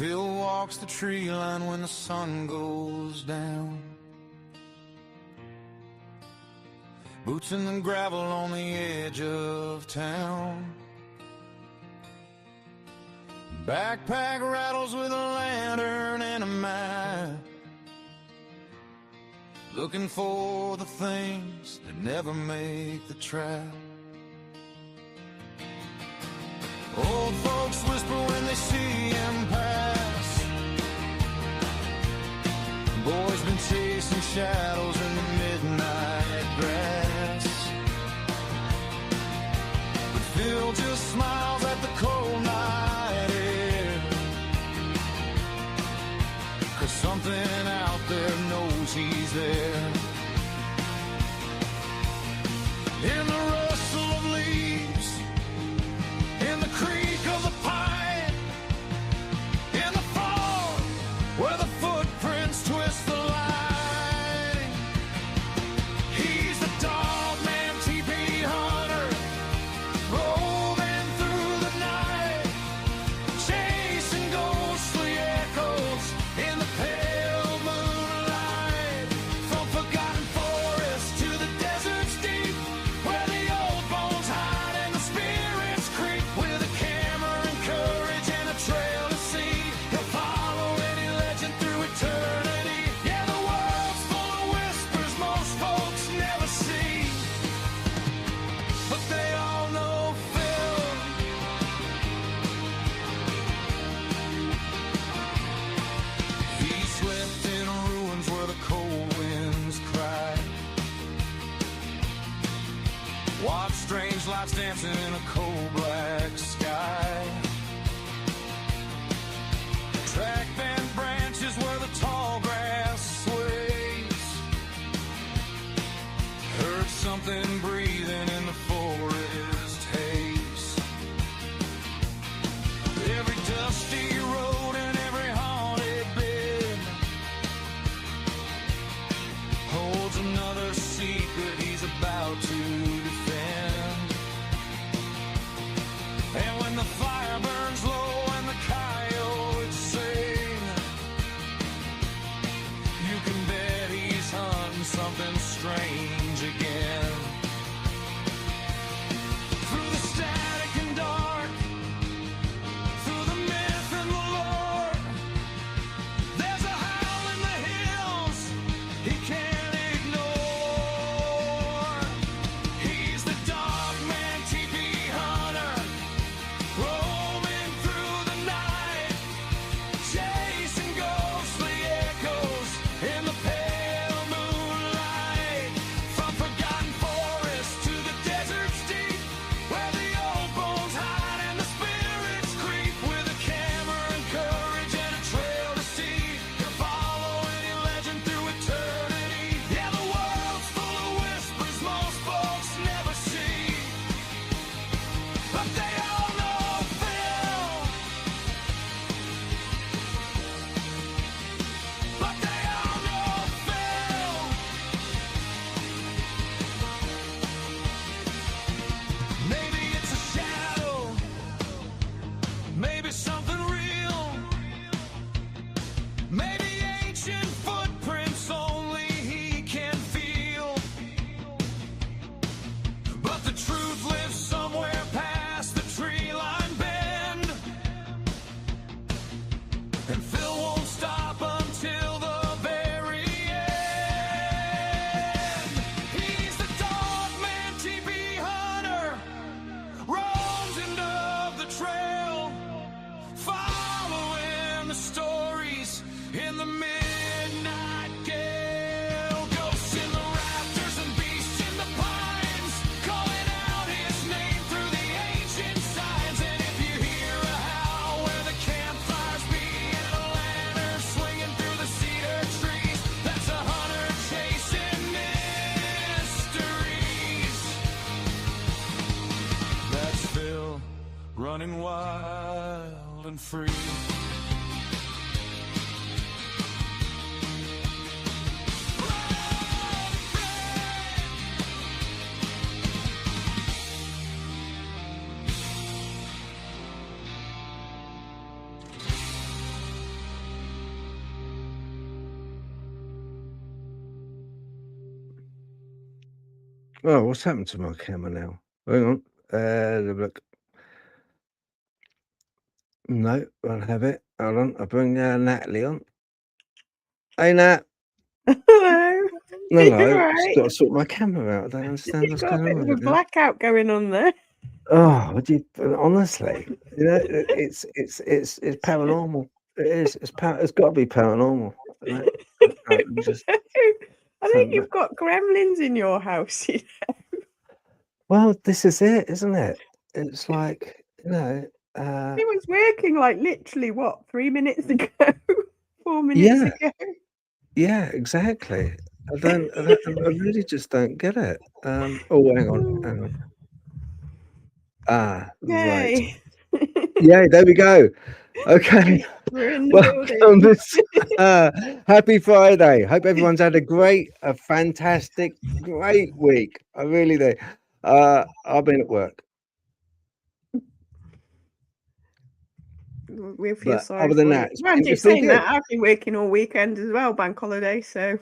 Phil walks the tree line when the sun goes down. Boots in the gravel on the edge of town. Backpack rattles with a lantern and a map, looking for the things that never make the trap. Old folks whisper when they see him pass. Boy's been chasing shadows in the midnight grass. But Phil just smiles at the cold night air, 'cause something out there knows he's there. In the rustle of leaves, in the creak of the pine, in the fog where the footprints twist the line. He's the dog man, TP hunter, roving through the night, chasing ghostly echoes in the pale moonlight. From forgotten forests to the deserts deep, where the old bones hide and the spirits creep. With a camera and courage and a trail to see, he'll follow any legend through eternity. Yeah, the world's full of whispers most folks never see, but they all know Phil. He slept in ruins where the cold winds cry. Watch strange lights dancing in a cold black sky. Track bent branches where the tall grass sways. Heard something breathing in the forest haze. Every dusty road and every haunted bend holds another secret he's about to defend. And when the fire burns low and the coyotes sing, you can bet he's hunting something strange again. Through the static and dark, through the myth and the lore, there's a howl in the hills he can't ignore. He's the dog man, TP hunter, roaming through the night, chasing ghostly echoes in the pale moonlight. From forgotten forests to the deserts deep, where the old bones hide and the spirits creep. With a camera and courage and a trail to see, he'll follow any legend through eternity. Yeah, the world's full of whispers most folks never see, but they all know Phil. But they all know Phil. Maybe it's a shadow, maybe something real, maybe ancient footprints only he can feel. But the truth lives somewhere past the tree line bend, and Phil won't stop until the very end. He's the dog man, TP hunter, roams into the trail, following the stories in the midnight gale. Ghosts in the rafters and beasts in the pines, calling out his name through the ancient signs. And if you hear a howl where the campfires be and a lantern swinging through the cedar trees, that's a hunter chasing mysteries. That's Phil, running wild and free. Oh, what's happened to my camera now? Hang on. Look. No, won't have it. Hold on. I'll bring Natalie on. Hey, Nat. Hello. Hello. You're Just right. got to sort my camera out. I don't understand You've what's got a going on bit of with a it now. blackout going on there. Oh, would you honestly? You know, it's paranormal. It is. It's got to be paranormal. You know? Just I think turn that. you've got gremlins in your house. Well, this is it, isn't it? It's like uh, It was working like literally what 3 minutes ago, 4 minutes yeah, ago. yeah, exactly. I really just don't get it. Oh, hang on. Ah, right. Yay! Yeah, there we go. Okay. We're in the Welcome building. this happy Friday. Hope everyone's had a fantastic, great week. I really do. I've been at work, We feel but sorry other than for you. that, Mind it's been saying good. that, I've been working all weekend as well, bank holiday. So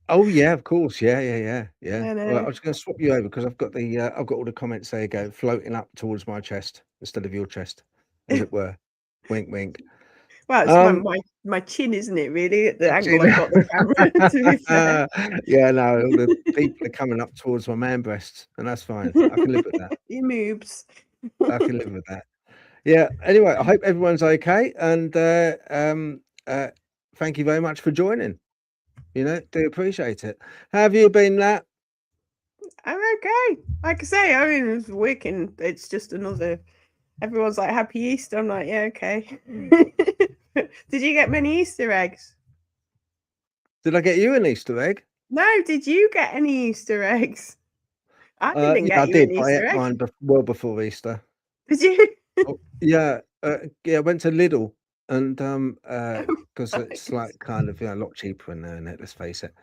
Oh yeah, of course. Yeah. I Well, know. I was going to swap you over because I've got all the comments there you go floating up towards my chest instead of your chest, as it were. Wink, wink. Well, it's Um, my chin, isn't it? Really, at the actually, angle I've got the camera. To be fair, yeah, no, all the people are coming up towards my man breasts, and that's fine. I can live with that. your moves. I can live with that. Yeah. Anyway, I hope everyone's okay, and uh, thank you very much for joining. You know, do appreciate it. How have you been, Nat? I'm okay. Like I say, I mean, it's working. It's just another. Everyone's like, "Happy Easter." I'm like, "Yeah, okay." Did you get many Easter eggs? Did I get you an Easter egg? No. Did you get any Easter eggs? I didn't Yeah, get I you an did. I Easter ate egg. mine well before Easter. Did you? Oh, yeah, yeah. I went to Lidl and Oh, because it's right. like kind of a lot cheaper in there, isn't it? Let's face it.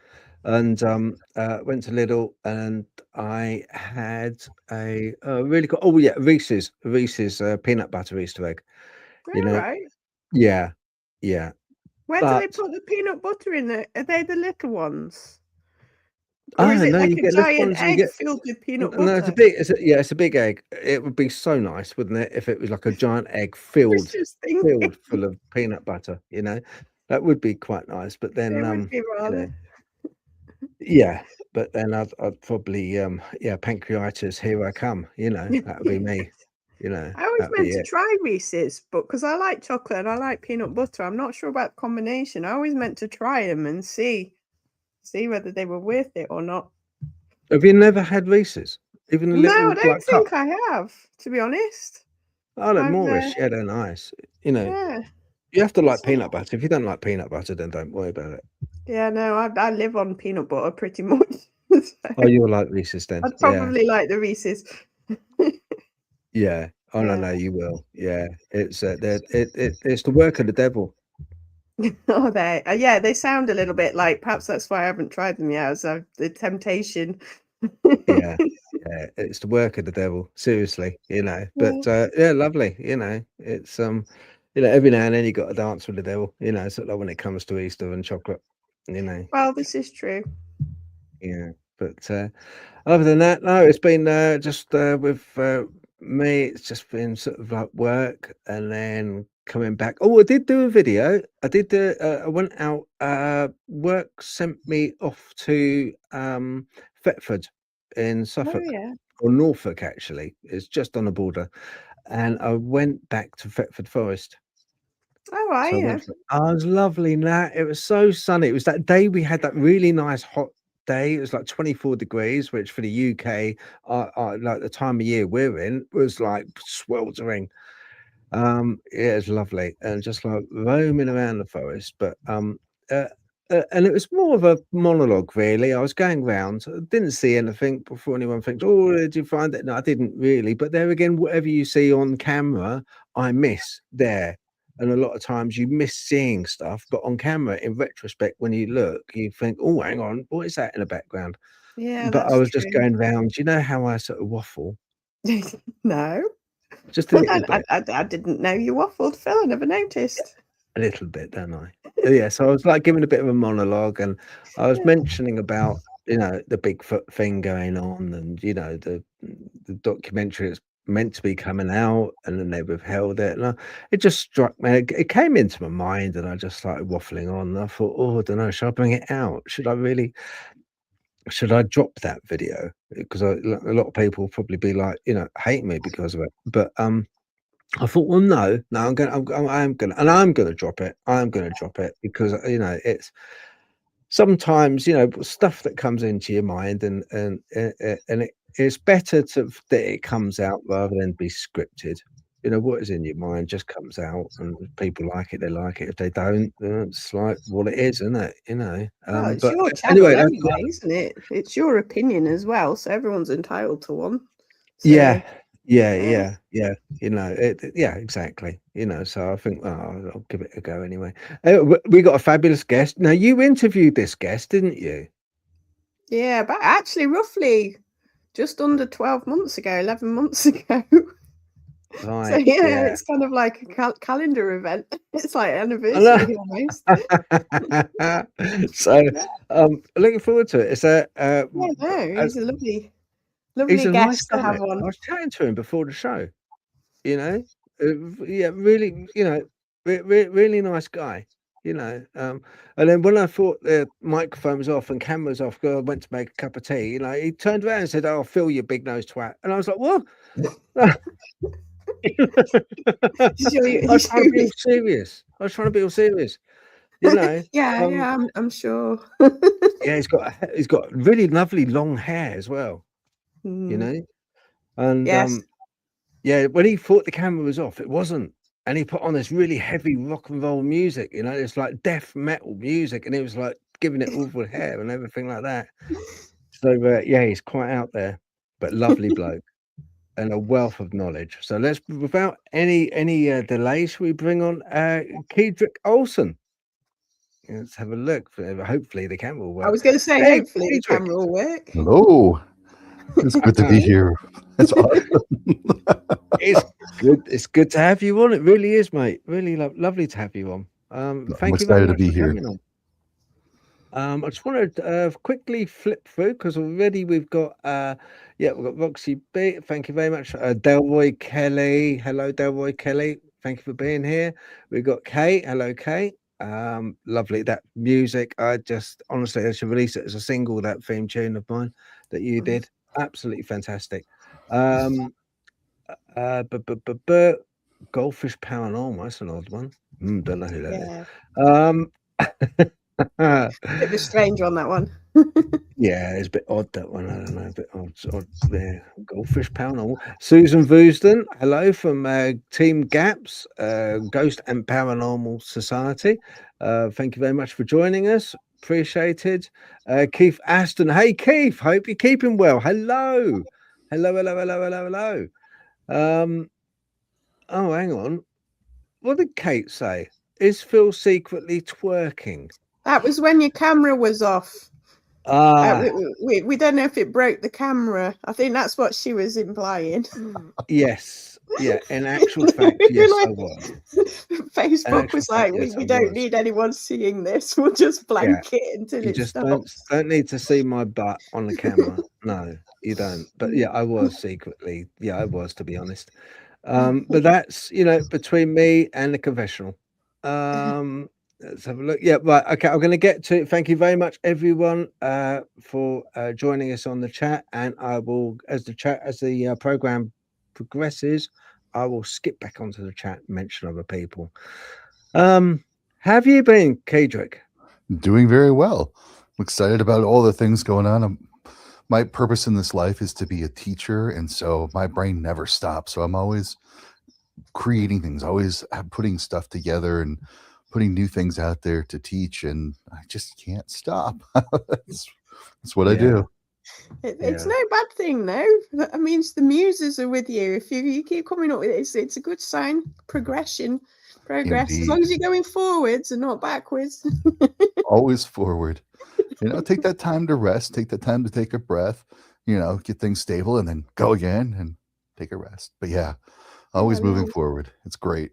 And went to Lidl and I had a really cool. Oh yeah, Reese's peanut butter Easter egg. You All know, right. yeah, yeah. Where do they But put the peanut butter in there? Are they the little ones? Or is it no, like you a get little giant ones and you egg get. filled with peanut No, it's a butter? big. It's a big egg. It would be so nice, wouldn't it, if it was like a giant egg I was just thinking filled full of peanut butter. You know, that would be quite nice. But then, it would be you know, rather. yeah. But then I'd probably, yeah, pancreatitis. Here I come. You know, that would be me. You know, I always that'd be meant to it. try Reese's, but because I like chocolate and I like peanut butter, I'm not sure about the combination. I always meant to try them and see whether they were worth it or not. Have you never had Reese's? Even a No, I little don't like cup? think I have, to be honest. Oh, they're I've Moorish. Yeah, they're nice. You know, yeah. you have to like It's, peanut butter. If you don't like peanut butter, then don't worry about it. yeah, no, I live on peanut butter pretty much. So Oh, you'll like Reese's then. I'd Yeah. probably like the Reese's. Yeah. Oh, no, Yeah. no, you will. Yeah. It's the work of the devil. Oh, they yeah, they sound a little bit like perhaps that's why I haven't tried them yet. As the temptation. Yeah. Yeah. It's the work of the devil. Seriously, you know. Yeah. But yeah, lovely. You know, it's every now and then you got to dance with the devil, sort of like when it comes to Easter and chocolate, you know. Well, this is true. Yeah. But other than that, no, it's been just with me, it's just been sort of like work and then coming back. Oh, I did do a video. I went out, work sent me off to Thetford in Oh Suffolk yeah. or Norfolk, actually. It's just on the border. And I went back to Thetford Forest. Oh, are So I you? went for oh, it was lovely, Nat. It was so sunny. It was that day we had that really nice hot day. It was like 24 degrees, which for the UK, like the time of year we're in, was like sweltering. Yeah, it's lovely, and just like roaming around the forest. But uh, and it was more of a monologue, really. I was going round, I didn't see anything before anyone thinks, "Oh, did you find it?" No, I didn't really. But there again, whatever you see on camera, I miss there. And a lot of times you miss seeing stuff, but on camera, in retrospect, when you look, you think, "Oh, hang on, what is that in the background?" Yeah, But I that's was just true. going round. You know how I sort of waffle, No, just a little bit. I didn't know you waffled, Phil. I never noticed. A little bit, don't I? Yeah, so I was like giving a bit of a monologue and I was mentioning about, you know, the Bigfoot thing going on, and you know, the documentary that's meant to be coming out, and then they withheld it. And it just struck me. It came into my mind, and I just started waffling on. And I thought, oh, I don't know, should I bring it out? Should I really? Should I drop that video? Because a lot of people will probably be like, you know, hate me because of it. But I thought, well, no, I'm gonna drop it. I'm gonna drop it because you know it's sometimes, you know, stuff that comes into your mind, and it's better that it comes out rather than be scripted. You know, what is in your mind just comes out, and if people like it, they like it. If they don't, it's like what it is, isn't it? You know. Well, it's But your channel anyway, anyway, isn't it? It's your opinion as well, so everyone's entitled to one. So, yeah, yeah. you know, yeah, exactly. You know, so I think I'll give it a go anyway. We got a fabulous guest. Now, you interviewed this guest, didn't you? Yeah, but actually, roughly just under 12 months ago, 11 months ago. Right. So yeah, it's kind of like a calendar event. It's like I anniversary know. almost. So, looking forward to it. It's Yeah, no, he's a lovely he's a nice guest to guy. have I on. was chatting to him before the show. You know, yeah, really, you know, really nice guy. You know, and then when I thought the microphone was off and camera was off, 'cause I went to make a cup of tea. You know, he turned around and said, "Oh, Phil, you big nose twat," and I was like, "What?" I was trying to be all serious. You know. Yeah, I'm sure. Yeah, he's got really lovely long hair as well. You know, and Yes. yeah, when he thought the camera was off, it wasn't, and he put on this really heavy rock and roll music. You know, it's like death metal music, and it was like giving it awful hair and everything like that. So yeah, he's quite out there, but lovely bloke and a wealth of knowledge. So let's, without any delay, shall we bring on Kaedrich Olsen? Let's have a look. Hopefully the camera will work. I was going to say, Hey, hopefully the Kaedrich. camera will work. Hello. It's good to be here. That's awesome. It's good. It's good to have you on. It really is, mate. Really lovely to have you on. Thank you very excited to much be for here. coming on. I just want to quickly flip through because already we've got we've got Roxy B. Thank you very much. Delroy Kelly. Hello, Delroy Kelly. Thank you for being here. We've got Kate. Hello, Kate. Lovely. That music. I should release it as a single, that theme tune of mine that you did. Absolutely fantastic. Goldfish Paranormal. That's an odd one. Don't know who that is. Bit of a strange one, that one. Yeah, it's a bit odd, that one. I don't know, a bit odd there. Goldfish Paranormal. Susan Voosden, hello from Team GAPS, Ghost and Paranormal Society. Thank you very much for joining us. Appreciated. Keith Aston. Hey, Keith. Hope you're keeping well. Hello. Hello. Oh, hang on. What did Kate say? Is Phil secretly twerking? That was when your camera was off. We don't know if it broke the camera. I think that's what she was implying. Yes. Yeah. In actual fact, yes, I was. Facebook was like, yes, we don't need anyone seeing this. We'll just blank it until you it just stops. don't need to see my butt on the camera. No, you don't. But yeah, I was secretly. Yeah, I was, to be honest. But that's, you know, between me and the confessional. Let's have a look. Yeah, right. Okay, I'm going to get to it. Thank you very much, everyone, for joining us on the chat. And I will, as the program progresses, I will skip back onto the chat and mention other people. Have you been, Kaedrich? Doing very well. I'm excited about all the things going on. My purpose in this life is to be a teacher, and so my brain never stops. So I'm always creating things, always putting stuff together and putting new things out there to teach, and I just can't stop. That's what I do. It's no bad thing, though. That means the muses are with you. If you keep coming up with it, it's a good sign. Progress. Indeed. As long as you're going forwards and not backwards. Always forward. You know, take that time to rest, take that time to take a breath, you know, get things stable, and then go again and take a rest. But yeah, always moving forward. It's great.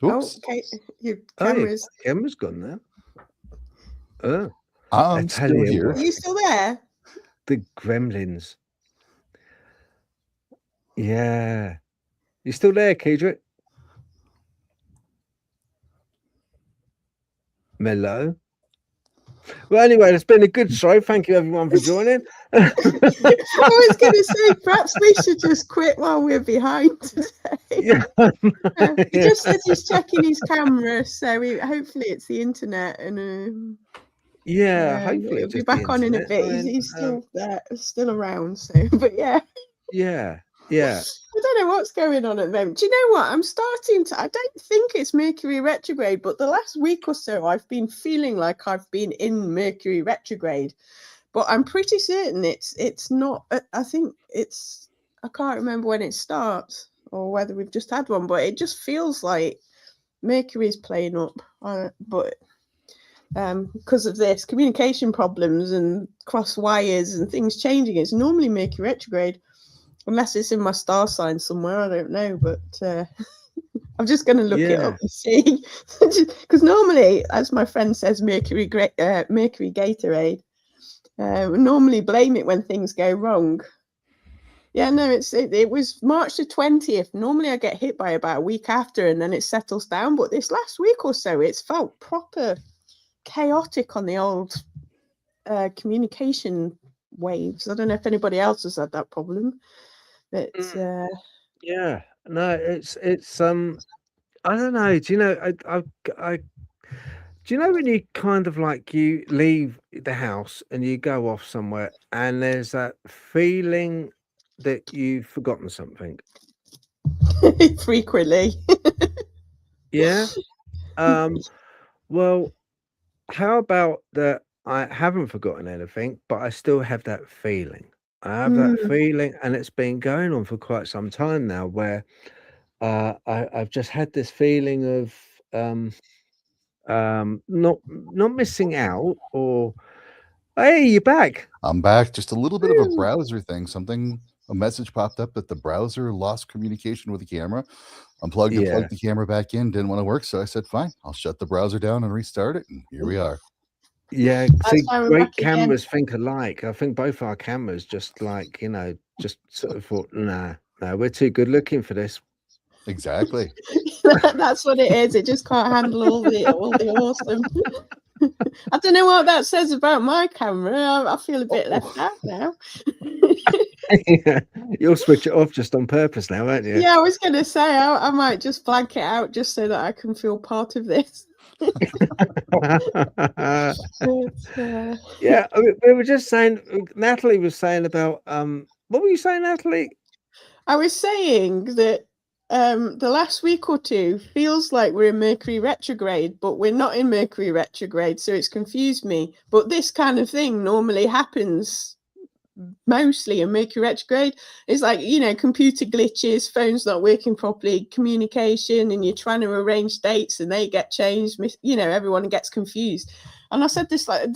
Oops. Okay. Your camera's camera's gone now. I'm tell still you here. Are you still there? the gremlins. Yeah. You still there, Kaedrich? Mello. Well, anyway, it's been a good show. Thank you, everyone, for joining. I was going to say, perhaps we should just quit while we're behind today. Yeah. He just says he's checking his camera, so hopefully it's the internet, and Yeah, hopefully he'll it's be just the back on in a internet. bit. I mean, He's still there, still around. So, but yeah. yeah. I don't know what's going on at the moment. Do you know what? I'm starting to. I don't think it's Mercury retrograde, but the last week or so, I've been feeling like I've been in Mercury retrograde. But I'm pretty certain it's not. I think it's. I can't remember when it starts or whether we've just had one, but it just feels like Mercury's playing up. But because of this communication problems and cross wires and things changing, it's normally Mercury retrograde. Unless it's in my star sign somewhere, I don't know. But I'm just going to look it up and see. Because normally, as my friend says, Mercury Gatorade. Normally blame it when things go wrong. Yeah, no, it was March the 20th. Normally I get hit by about a week after and then it settles down. But this last week or so, it's felt proper chaotic on the old communication waves. I don't know if anybody else has had that problem. But yeah, no, it's I don't know. Do you know? I do you know when you kind of like you leave the house and you go off somewhere and there's that feeling that you've forgotten something? frequently. Yeah. Well, how about that? I haven't forgotten anything, but I still have that feeling. I have that feeling, and it's been going on for quite some time now. Where I've just had this feeling of not missing out, or hey, you're back. I'm back. Just a little bit of a browser thing. A message popped up that the browser lost communication with the camera. Unplugged and plugged the camera back in. Didn't want to work, so I said, "Fine, I'll shut the browser down and restart it." And here we are. Yeah, That's see, why we're great back again. cameras think alike. I think both our cameras just like, just sort of thought, no, we're too good looking for this. Exactly. That's what it is. It just can't handle all the awesome. I don't know what that says about my camera. I feel a bit left out now. You'll switch it off just on purpose now, won't you? Yeah, I was going to say I might just blank it out just so that I can feel part of this. Yeah, I mean, we were just saying. Natalie was saying about what were you saying, Natalie? I was saying that the last week or two feels like we're in Mercury retrograde, but we're not in Mercury retrograde, so it's confused me. But this kind of thing normally happens mostly in Mercury retrograde. It's like, computer glitches, phones not working properly, communication, and you're trying to arrange dates and they get changed, everyone gets confused. And I said this I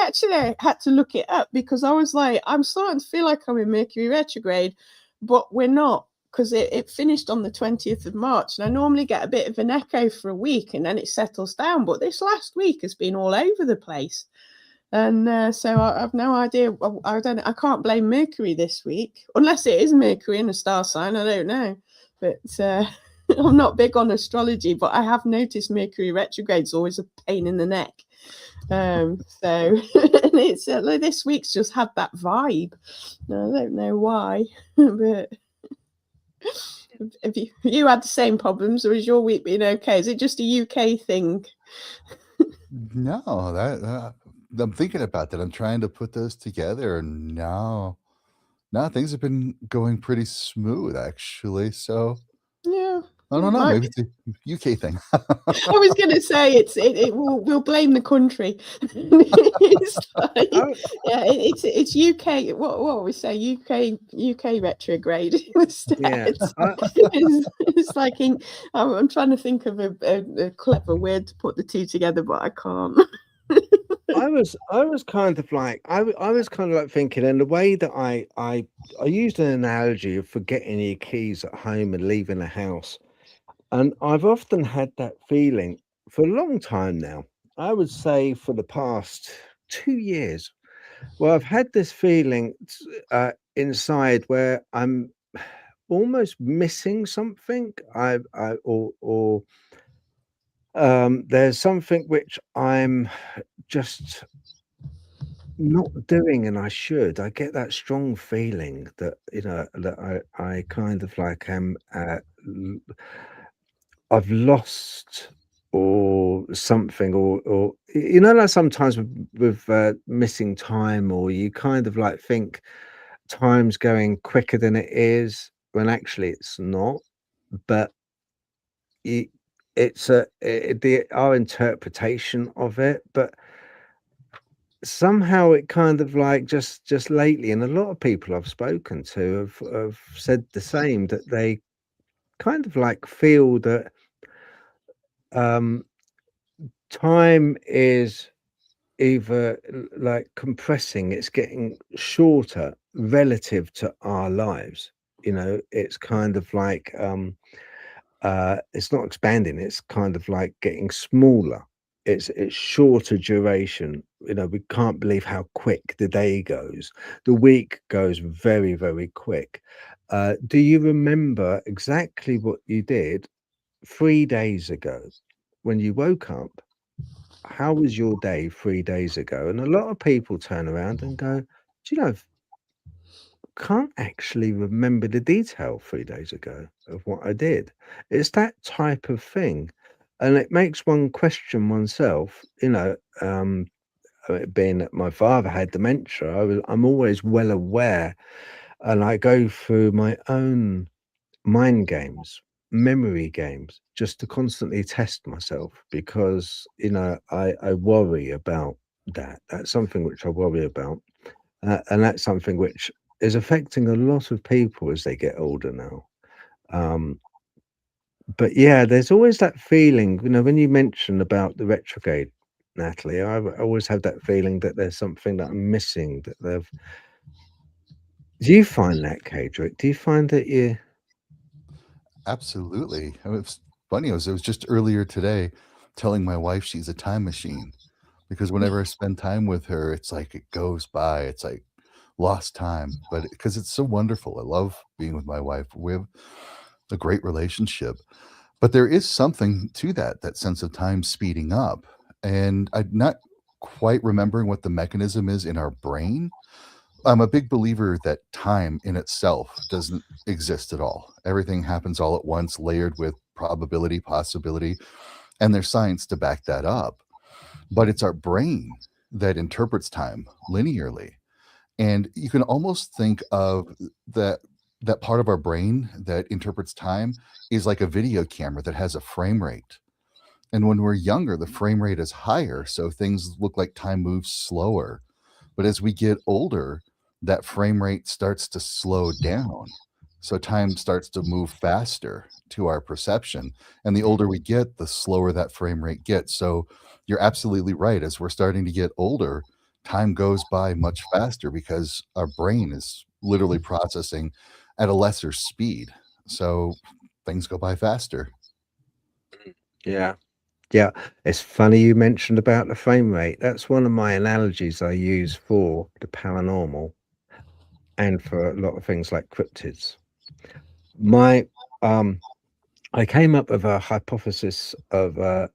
actually had to look it up because I was like, I'm starting to feel like I'm in Mercury retrograde, but we're not, because it finished on the 20th of March, and I normally get a bit of an echo for a week and then it settles down. But this last week has been all over the place. And so I've no idea. I can't blame Mercury this week, unless it is Mercury in a star sign. I don't know. But I'm not big on astrology, but I have noticed Mercury retrograde's always a pain in the neck. So and it's this week's just had that vibe. I don't know why, but have you had the same problems, or is your week been okay? Is it just a UK thing? No, that I'm thinking about that. I'm trying to put those together, and no, things have been going pretty smooth actually. So Yeah. I don't know. Maybe it's a UK thing. I was going to say we'll blame the country. It's like, it's UK. What we say? UK retrograde instead. Yeah, it's like I'm trying to think of a clever word to put the two together, but I can't. I was kind of like I was kind of like thinking, and the way that I used an analogy of forgetting your keys at home and leaving the house, and I've often had that feeling for a long time now. I would say for the past 2 years. Well, I've had this feeling inside where I'm almost missing something. There's something which I'm just not doing, and I should. I get that strong feeling that, that I kind of like am, I've lost or something, or like sometimes with missing time, or you kind of like think time's going quicker than it is when actually it's not. But you, it's our interpretation of it. But somehow it kind of like just lately, and a lot of people I've spoken to have said the same, that they kind of like feel that um time is either like compressing, it's getting shorter relative to our lives. It's kind of like it's not expanding, it's kind of like getting smaller. It's shorter duration. We can't believe how quick the day goes. The week goes very, very quick. Do you remember exactly what you did 3 days ago when you woke up? How was your day 3 days ago? And a lot of people turn around and go, do you know, can't actually remember the detail 3 days ago of what I did. It's that type of thing. And it makes one question oneself, being that my father had dementia, I'm always well aware, and I go through my own mind games, memory games, just to constantly test myself, because I worry about that. That's something which I worry about, and that's something which is affecting a lot of people as they get older now. Um, but yeah, there's always that feeling, when you mention about the retrograde, Natalie, I always have that feeling that there's something that I'm missing. That they've. Do you find that, Kaedrich? Do you find that you? Absolutely. I mean, it's funny. It was just earlier today telling my wife she's a time machine because whenever I spend time with her, it's like it goes by. It's like lost time, but because it's so wonderful. I love being with my wife. We have a great relationship, but there is something to that sense of time speeding up. And I'm not quite remembering what the mechanism is in our brain. I'm a big believer that time in itself doesn't exist at all. Everything happens all at once, layered with probability, possibility, and there's science to back that up. But it's our brain that interprets time linearly. And you can almost think of that that part of our brain that interprets time is like a video camera that has a frame rate. And when we're younger, the frame rate is higher, so things look like time moves slower. But as we get older, that frame rate starts to slow down. So time starts to move faster to our perception. And the older we get, the slower that frame rate gets. So you're absolutely right. As we're starting to get older, time goes by much faster because our brain is literally processing at a lesser speed. So things go by faster. Yeah. Yeah, it's funny you mentioned about the frame rate. That's one of my analogies I use for the paranormal and for a lot of things like cryptids. My, I came up with a hypothesis of I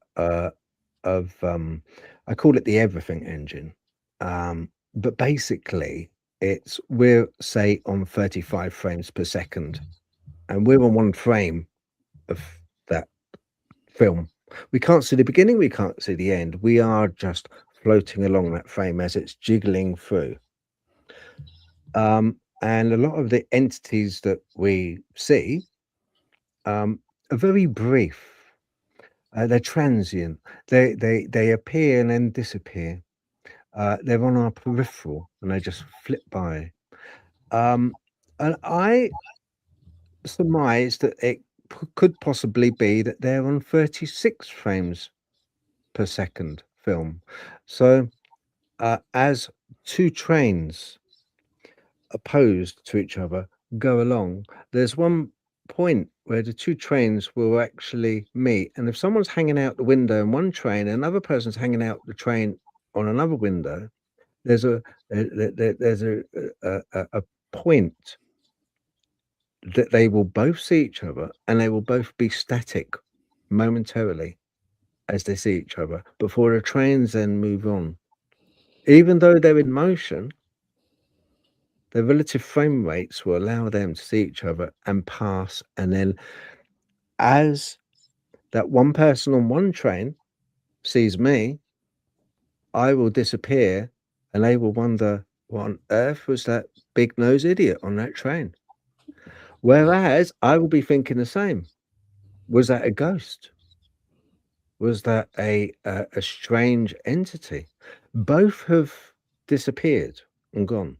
call it the everything engine. But basically, we're say on 35 frames per second, and we're on one frame of that film. We can't see the beginning, we can't see the end. We are just floating along that frame as it's jiggling through. And a lot of the entities that we see are very brief. They're transient. They appear and then disappear. They're on our peripheral and they just flip by. And I surmise that it could possibly be that they're on 36 frames per second film. So, as two trains opposed to each other go along, there's one point where the two trains will actually meet. And if someone's hanging out the window in one train, another person's hanging out the train on another window, there's a point that they will both see each other, and they will both be static momentarily as they see each other before the trains then move on. Even though they're in motion, the relative frame rates will allow them to see each other and pass. And then, as that one person on one train sees me, I will disappear, and they will wonder, what on earth was that big nose idiot on that train? Whereas I will be thinking the same. Was that a ghost? Was that a strange entity? Both have disappeared and gone.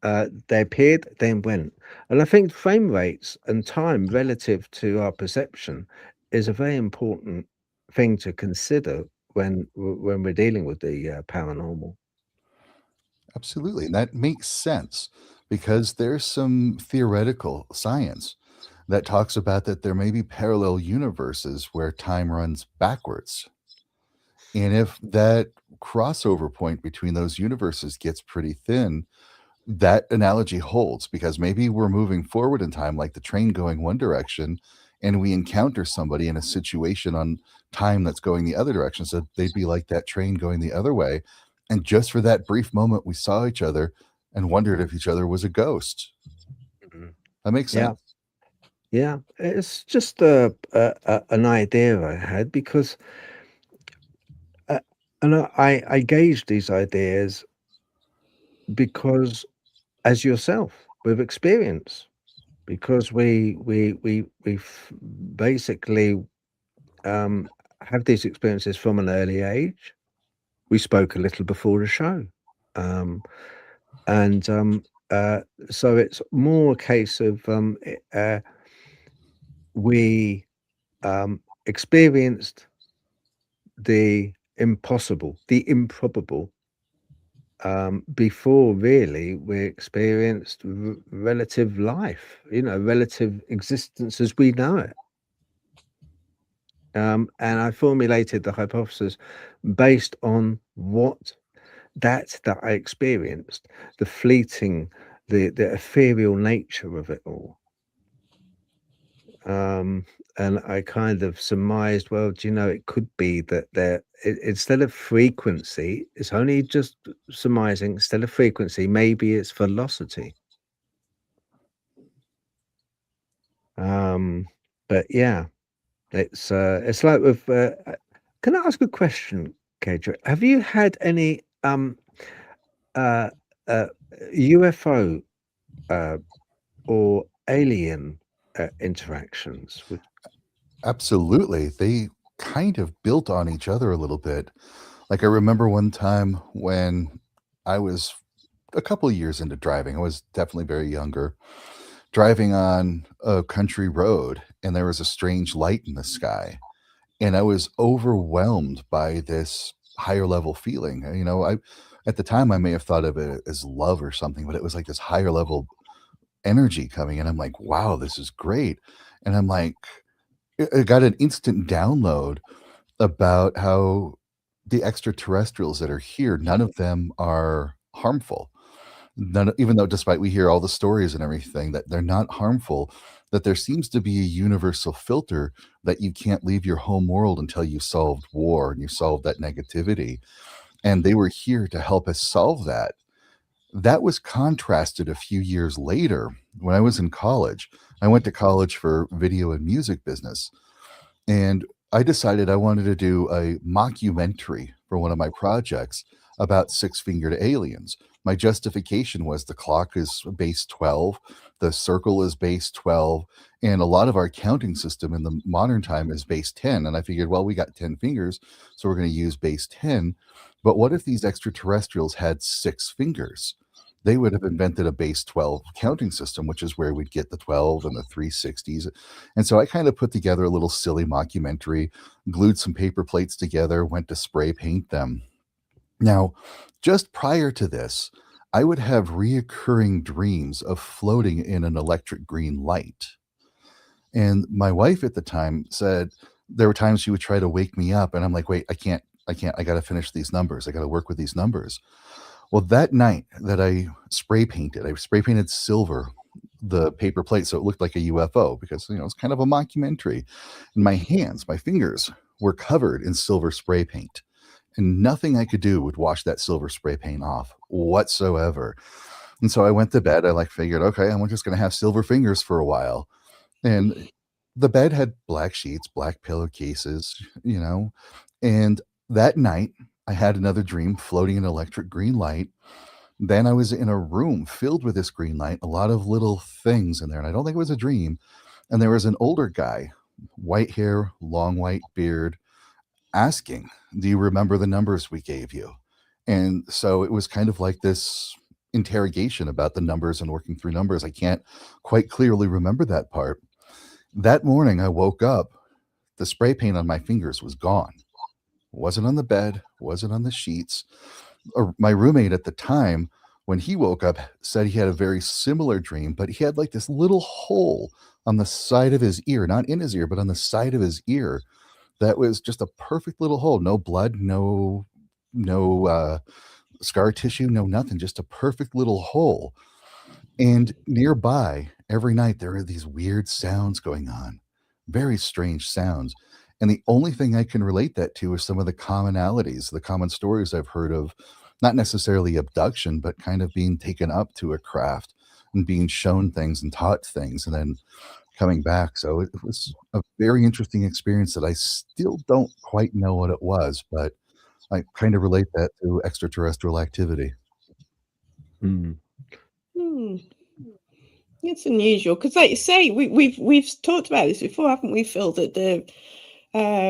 They appeared, then went. And I think frame rates and time relative to our perception is a very important thing to consider when we're dealing with the paranormal. Absolutely. And that makes sense because there's some theoretical science that talks about that there may be parallel universes where time runs backwards. And if that crossover point between those universes gets pretty thin, that analogy holds because maybe we're moving forward in time, like the train going one direction, and we encounter somebody in a situation on time that's going the other direction. So they'd be like that train going the other way. And just for that brief moment, we saw each other and wondered if each other was a ghost. Mhm. That makes Yeah. sense. Yeah, it's just an idea I had because, and I gauged these ideas because, as yourself, with experience, because we basically have these experiences from an early age. We spoke a little before the show, um, and so it's more a case of we experienced the impossible, the improbable, before really we experienced relative life, relative existence as we know it. And I formulated the hypothesis based on what that I experienced, the fleeting, the ethereal nature of it all. And I kind of surmised, well, do you know, it could be that instead of frequency, it's only just surmising, instead of frequency, maybe it's velocity. But yeah, it's like with. Can I ask a question, Kaedrich? Have you had any uh, uh, UFO or alien interactions with? Absolutely. They kind of built on each other a little bit. Like I remember one time when I was a couple of years into driving, I was definitely very younger, driving on a country road, and there was a strange light in the sky. And I was overwhelmed by this higher level feeling. I at the time I may have thought of it as love or something, but it was like this higher level energy coming, and I'm like, wow, this is great. And I'm like, I got an instant download about how the extraterrestrials that are here, none of them are harmful. None, even though despite we hear all the stories and everything that they're not harmful, that there seems to be a universal filter that you can't leave your home world until you solved war and you solved that negativity. And they were here to help us solve that. That was contrasted a few years later when I was in college. I went to college for video and music business. And I decided I wanted to do a mockumentary for one of my projects about six-fingered aliens. My justification was the clock is base 12, the circle is base 12, and a lot of our counting system in the modern time is base 10. And I figured, well, we got 10 fingers, so we're going to use base 10. But what if these extraterrestrials had six fingers? They would have invented a base 12 counting system, which is where we'd get the 12 and the 360s. And so I kind of put together a little silly mockumentary, glued some paper plates together, went to spray paint them. Now, just prior to this, I would have reoccurring dreams of floating in an electric green light. And my wife at the time said there were times she would try to wake me up, and I'm like, wait, I can't, I got to finish these numbers. I got to work with these numbers. Well, that night that I spray painted silver the paper plate so it looked like a UFO because it's kind of a mockumentary. And my fingers were covered in silver spray paint, and nothing I could do would wash that silver spray paint off whatsoever. And so I went to bed. I figured, okay, I'm just going to have silver fingers for a while. And the bed had black sheets, black pillowcases, and that night I had another dream floating an electric green light. Then I was in a room filled with this green light, a lot of little things in there, and I don't think it was a dream. And there was an older guy, white hair, long white beard, asking, "Do you remember the numbers we gave you?" And so it was kind of like this interrogation about the numbers and working through numbers. I can't quite clearly remember that part. That morning I woke up, the spray paint on my fingers was gone. Wasn't on the bed, wasn't on the sheets. My roommate at the time, when he woke up, said he had a very similar dream, but he had this little hole on the side of his ear, not in his ear, but on the side of his ear. That was just a perfect little hole. No blood, no scar tissue, no nothing, just a perfect little hole. And nearby, every night, there are these weird sounds going on, very strange sounds. And the only thing I can relate that to is some of the commonalities, the common stories I've heard of, not necessarily abduction, but kind of being taken up to a craft and being shown things and taught things and then coming back. So it was a very interesting experience that I still don't quite know what it was, but I kind of relate that to extraterrestrial activity. Hmm. It's unusual because, like you say, we've talked about this before, haven't we, Phil? That the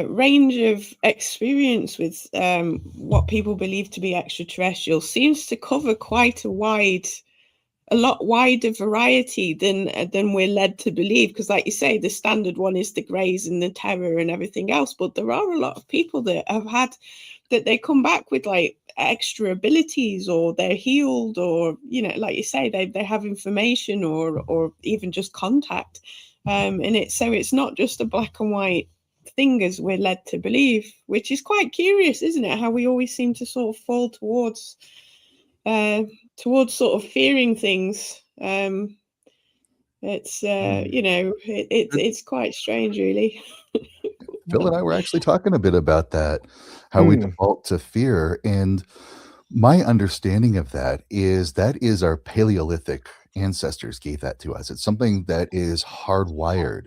range of experience with what people believe to be extraterrestrial seems to cover quite a lot wider variety than we're led to believe. Because, like you say, the standard one is the greys and the terror and everything else, but there are a lot of people that have had that they come back with extra abilities, or they're healed, or like you say, they have information or even just contact, and it's not just a black and white thing as we're led to believe, which is quite curious, isn't it? How we always seem to sort of fall towards sort of fearing things. It's it's quite strange, really. Phil and I were actually talking a bit about that, how we default to fear. And my understanding of that is our Paleolithic ancestors gave that to us. It's something that is hardwired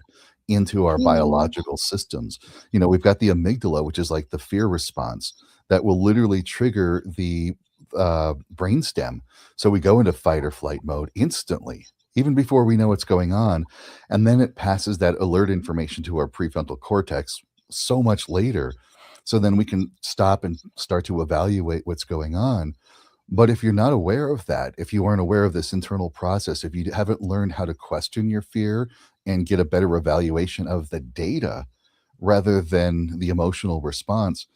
into our biological systems. We've got the amygdala, which is like the fear response that will literally trigger the brainstem. So we go into fight or flight mode instantly, even before we know what's going on. And then it passes that alert information to our prefrontal cortex so much later. So then we can stop and start to evaluate what's going on. But if you're not aware of that, if you aren't aware of this internal process, if you haven't learned how to question your fear and get a better evaluation of the data rather than the emotional response,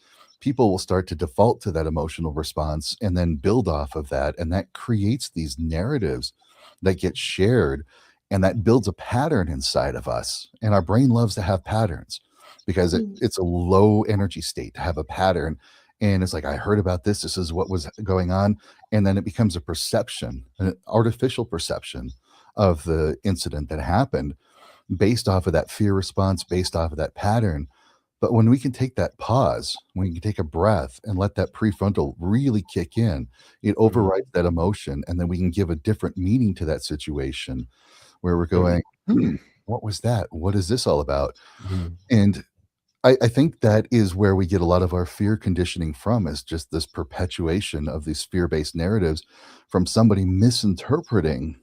people will start to default to that emotional response and then build off of that. And that creates these narratives that get shared, and that builds a pattern inside of us. And our brain loves to have patterns because it's a low energy state to have a pattern. And it's like, I heard about this. This is what was going on. And then it becomes a perception, an artificial perception of the incident that happened based off of that fear response, based off of that pattern. But when we can take that pause, when you can take a breath and let that prefrontal really kick in, it overrides that emotion. And then we can give a different meaning to that situation where we're going, what was that? What is this all about? And I think that is where we get a lot of our fear conditioning from, is just this perpetuation of these fear-based narratives from somebody misinterpreting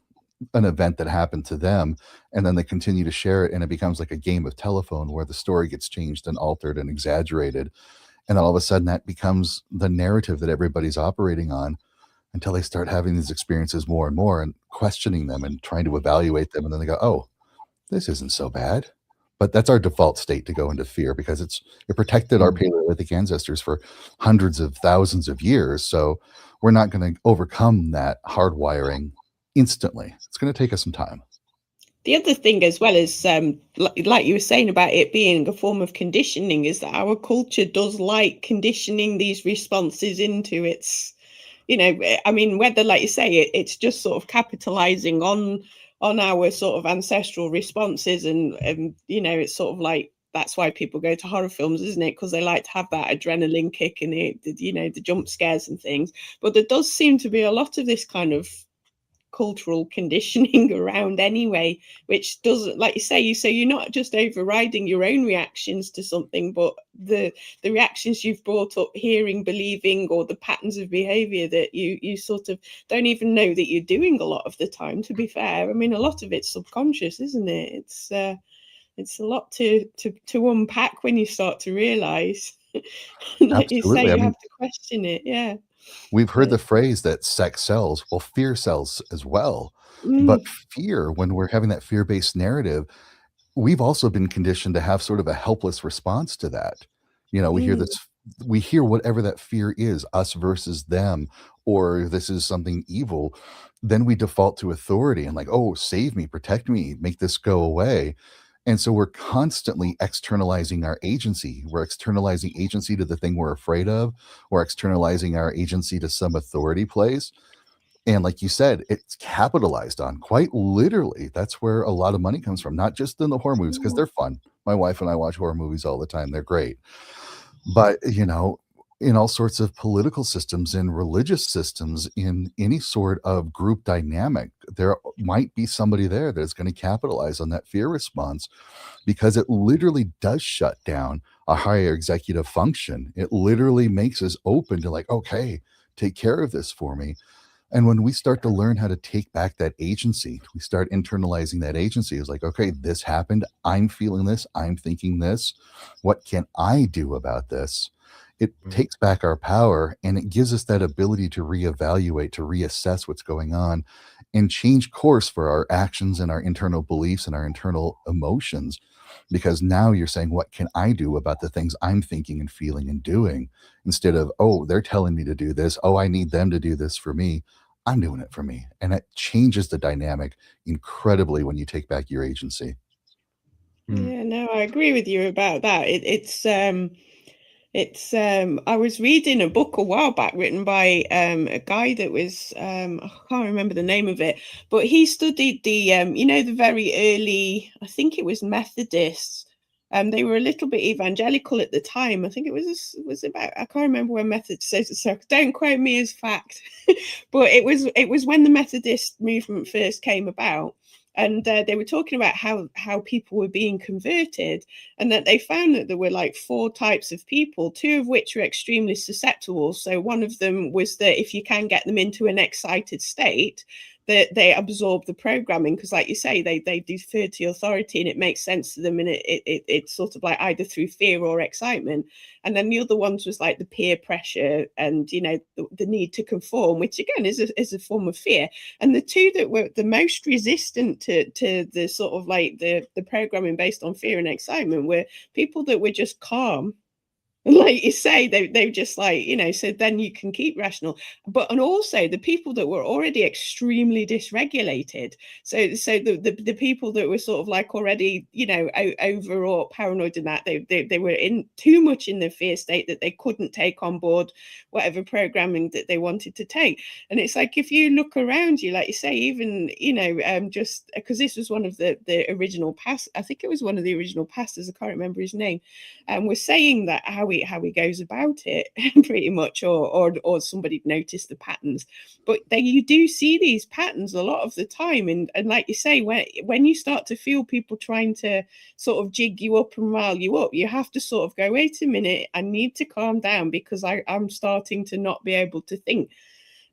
an event that happened to them, and then they continue to share it, and it becomes like a game of telephone where the story gets changed and altered and exaggerated, and then all of a sudden that becomes the narrative that everybody's operating on until they start having these experiences more and more and questioning them and trying to evaluate them, and then they go, oh, this isn't so bad. But that's our default state, to go into fear, because it protected our Paleolithic ancestors for hundreds of thousands of years. So we're not going to overcome that hardwiring instantly. It's going to take us some time. The other thing as well is, like you were saying about it being a form of conditioning, is that our culture does like conditioning these responses into its you know, I mean, whether, like you say, it's just sort of capitalizing on our sort of ancestral responses, and you know, it's sort of like, that's why people go to horror films, isn't it? Because they like to have that adrenaline kick and the you know, the jump scares and things. But there does seem to be a lot of this kind of cultural conditioning around anyway, which doesn't, like you say, so you're not just overriding your own reactions to something, but the reactions you've brought up hearing, believing, or the patterns of behavior that you sort of don't even know that you're doing a lot of the time, to be fair. I mean, a lot of it's subconscious, isn't it? It's a lot to unpack when you start to realize. Like you say, Absolutely. I you mean, have to question it. Yeah. we've heard the phrase that sex sells. Well, fear sells as well. But fear, when we're having that fear-based narrative, we've also been conditioned to have sort of a helpless response to that. You know, we hear whatever that fear is, us versus them, or this is something evil. Then we default to authority and like, oh, save me, protect me, make this go away. And so we're constantly externalizing our agency. We're externalizing agency to the thing we're afraid of. We're externalizing our agency to some authority place. And like you said, it's capitalized on quite literally. That's where a lot of money comes from, not just in the horror movies, because they're fun. My wife and I watch horror movies all the time. They're great. But, you know, in all sorts of political systems, in religious systems, in any sort of group dynamic, there might be somebody there that's going to capitalize on that fear response, because it literally does shut down a higher executive function. It literally makes us open to like, okay, take care of this for me. And when we start to learn how to take back that agency, we start internalizing that agency. It's like, okay, this happened. I'm feeling this. I'm thinking this. What can I do about this? It takes back our power, and it gives us that ability to reevaluate, to reassess what's going on and change course for our actions and our internal beliefs and our internal emotions. Because now you're saying, what can I do about the things I'm thinking and feeling and doing? Instead of, oh, they're telling me to do this. Oh, I need them to do this for me. I'm doing it for me. And it changes the dynamic incredibly when you take back your agency. Yeah, no, I agree with you about that. I was reading a book a while back written by a guy that was I can't remember the name of it, but he studied the you know, the very early, I think it was Methodists. They were a little bit evangelical at the time. I think it was about, I can't remember when Methodist says it, so don't quote me as fact. But it was when the Methodist movement first came about. And they were talking about how people were being converted, and that they found that there were like 4 types of people, 2 of which were extremely susceptible. So one of them was that if you can get them into an excited state, that they absorb the programming, because like you say, they defer to authority and it makes sense to them, and it's sort of like either through fear or excitement. And then the other ones was like the peer pressure and, you know, the need to conform, which again is a form of fear. And the 2 that were the most resistant to the sort of like the programming based on fear and excitement were people that were just calm. And like you say, they just like, you know, so then you can keep rational. But and also the people that were already extremely dysregulated. So the people that were sort of like already, you know, overwrought, paranoid, and that they were in too much in the fear state that they couldn't take on board whatever programming that they wanted to take. And it's like, if you look around you, like you say, even, you know, just because this was one of the original past, I think it was one of the original pastors, I can't remember his name, and was saying that how he goes about it pretty much, or somebody noticed the patterns. But you do see these patterns a lot of the time, and like you say, when you start to feel people trying to sort of jig you up and rile you up, you have to sort of go, wait a minute, I need to calm down, because I'm starting to not be able to think.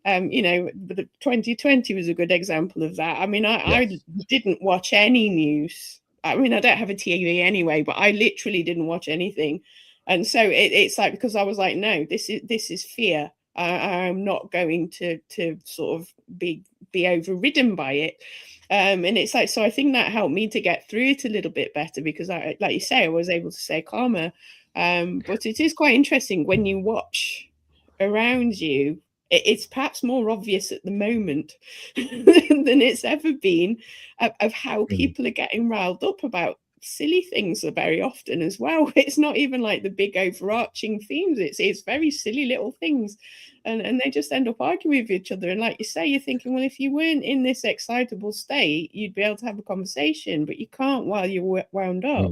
You know, but 2020 was a good example of that. I mean, I didn't watch any news. I mean, I don't have a TV anyway, but I literally didn't watch anything. And so it's like, because I was like, no, this is fear. I'm not going to sort of be overridden by it. And it's like, so I think that helped me to get through it a little bit better, because I, like you say, I was able to stay calmer. But it is quite interesting when you watch around you. It's perhaps more obvious at the moment than it's ever been, of how people are getting riled up about silly things very often as well. It's not even like the big overarching themes. It's very silly little things, and they just end up arguing with each other. And like you say, you're thinking, well, if you weren't in this excitable state, you'd be able to have a conversation, but you can't while you're wound up.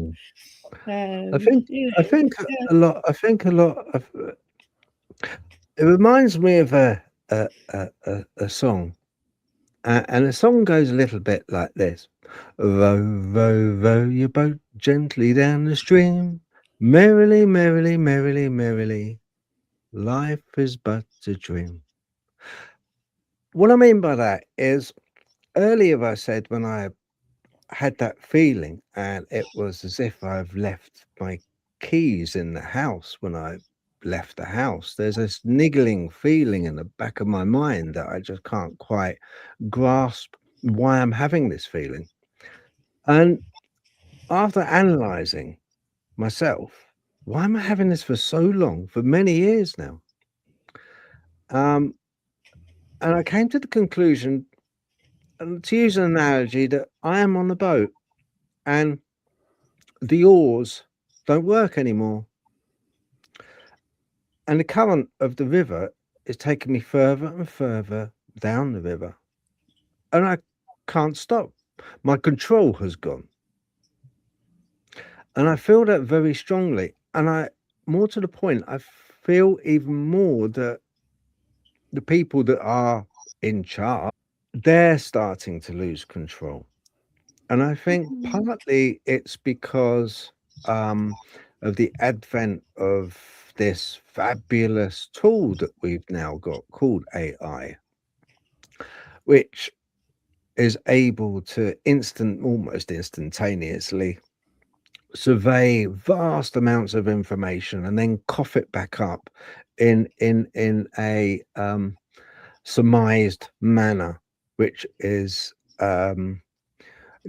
I think Yeah, I think yeah. a lot of it reminds me of a song, and the song goes a little bit like this: row, row, row your boat gently down the stream, merrily, merrily, merrily, merrily. Life is but a dream. What I mean by that is, earlier I said when I had that feeling, and it was as if I've left my keys in the house when I left the house. There's this niggling feeling in the back of my mind that I just can't quite grasp why I'm having this feeling. And after analyzing myself, why am I having this for so long, for many years now? And I came to the conclusion, and to use an analogy, that I am on a boat and the oars don't work anymore. And the current of the river is taking me further and further down the river. And I can't stop. My control has gone. And I feel that very strongly. And more to the point, I feel even more that the people that are in charge, they're starting to lose control. And I think partly it's because of the advent of this fabulous tool that we've now got called AI, which is able to almost instantaneously survey vast amounts of information and then cough it back up in a surmised manner, which is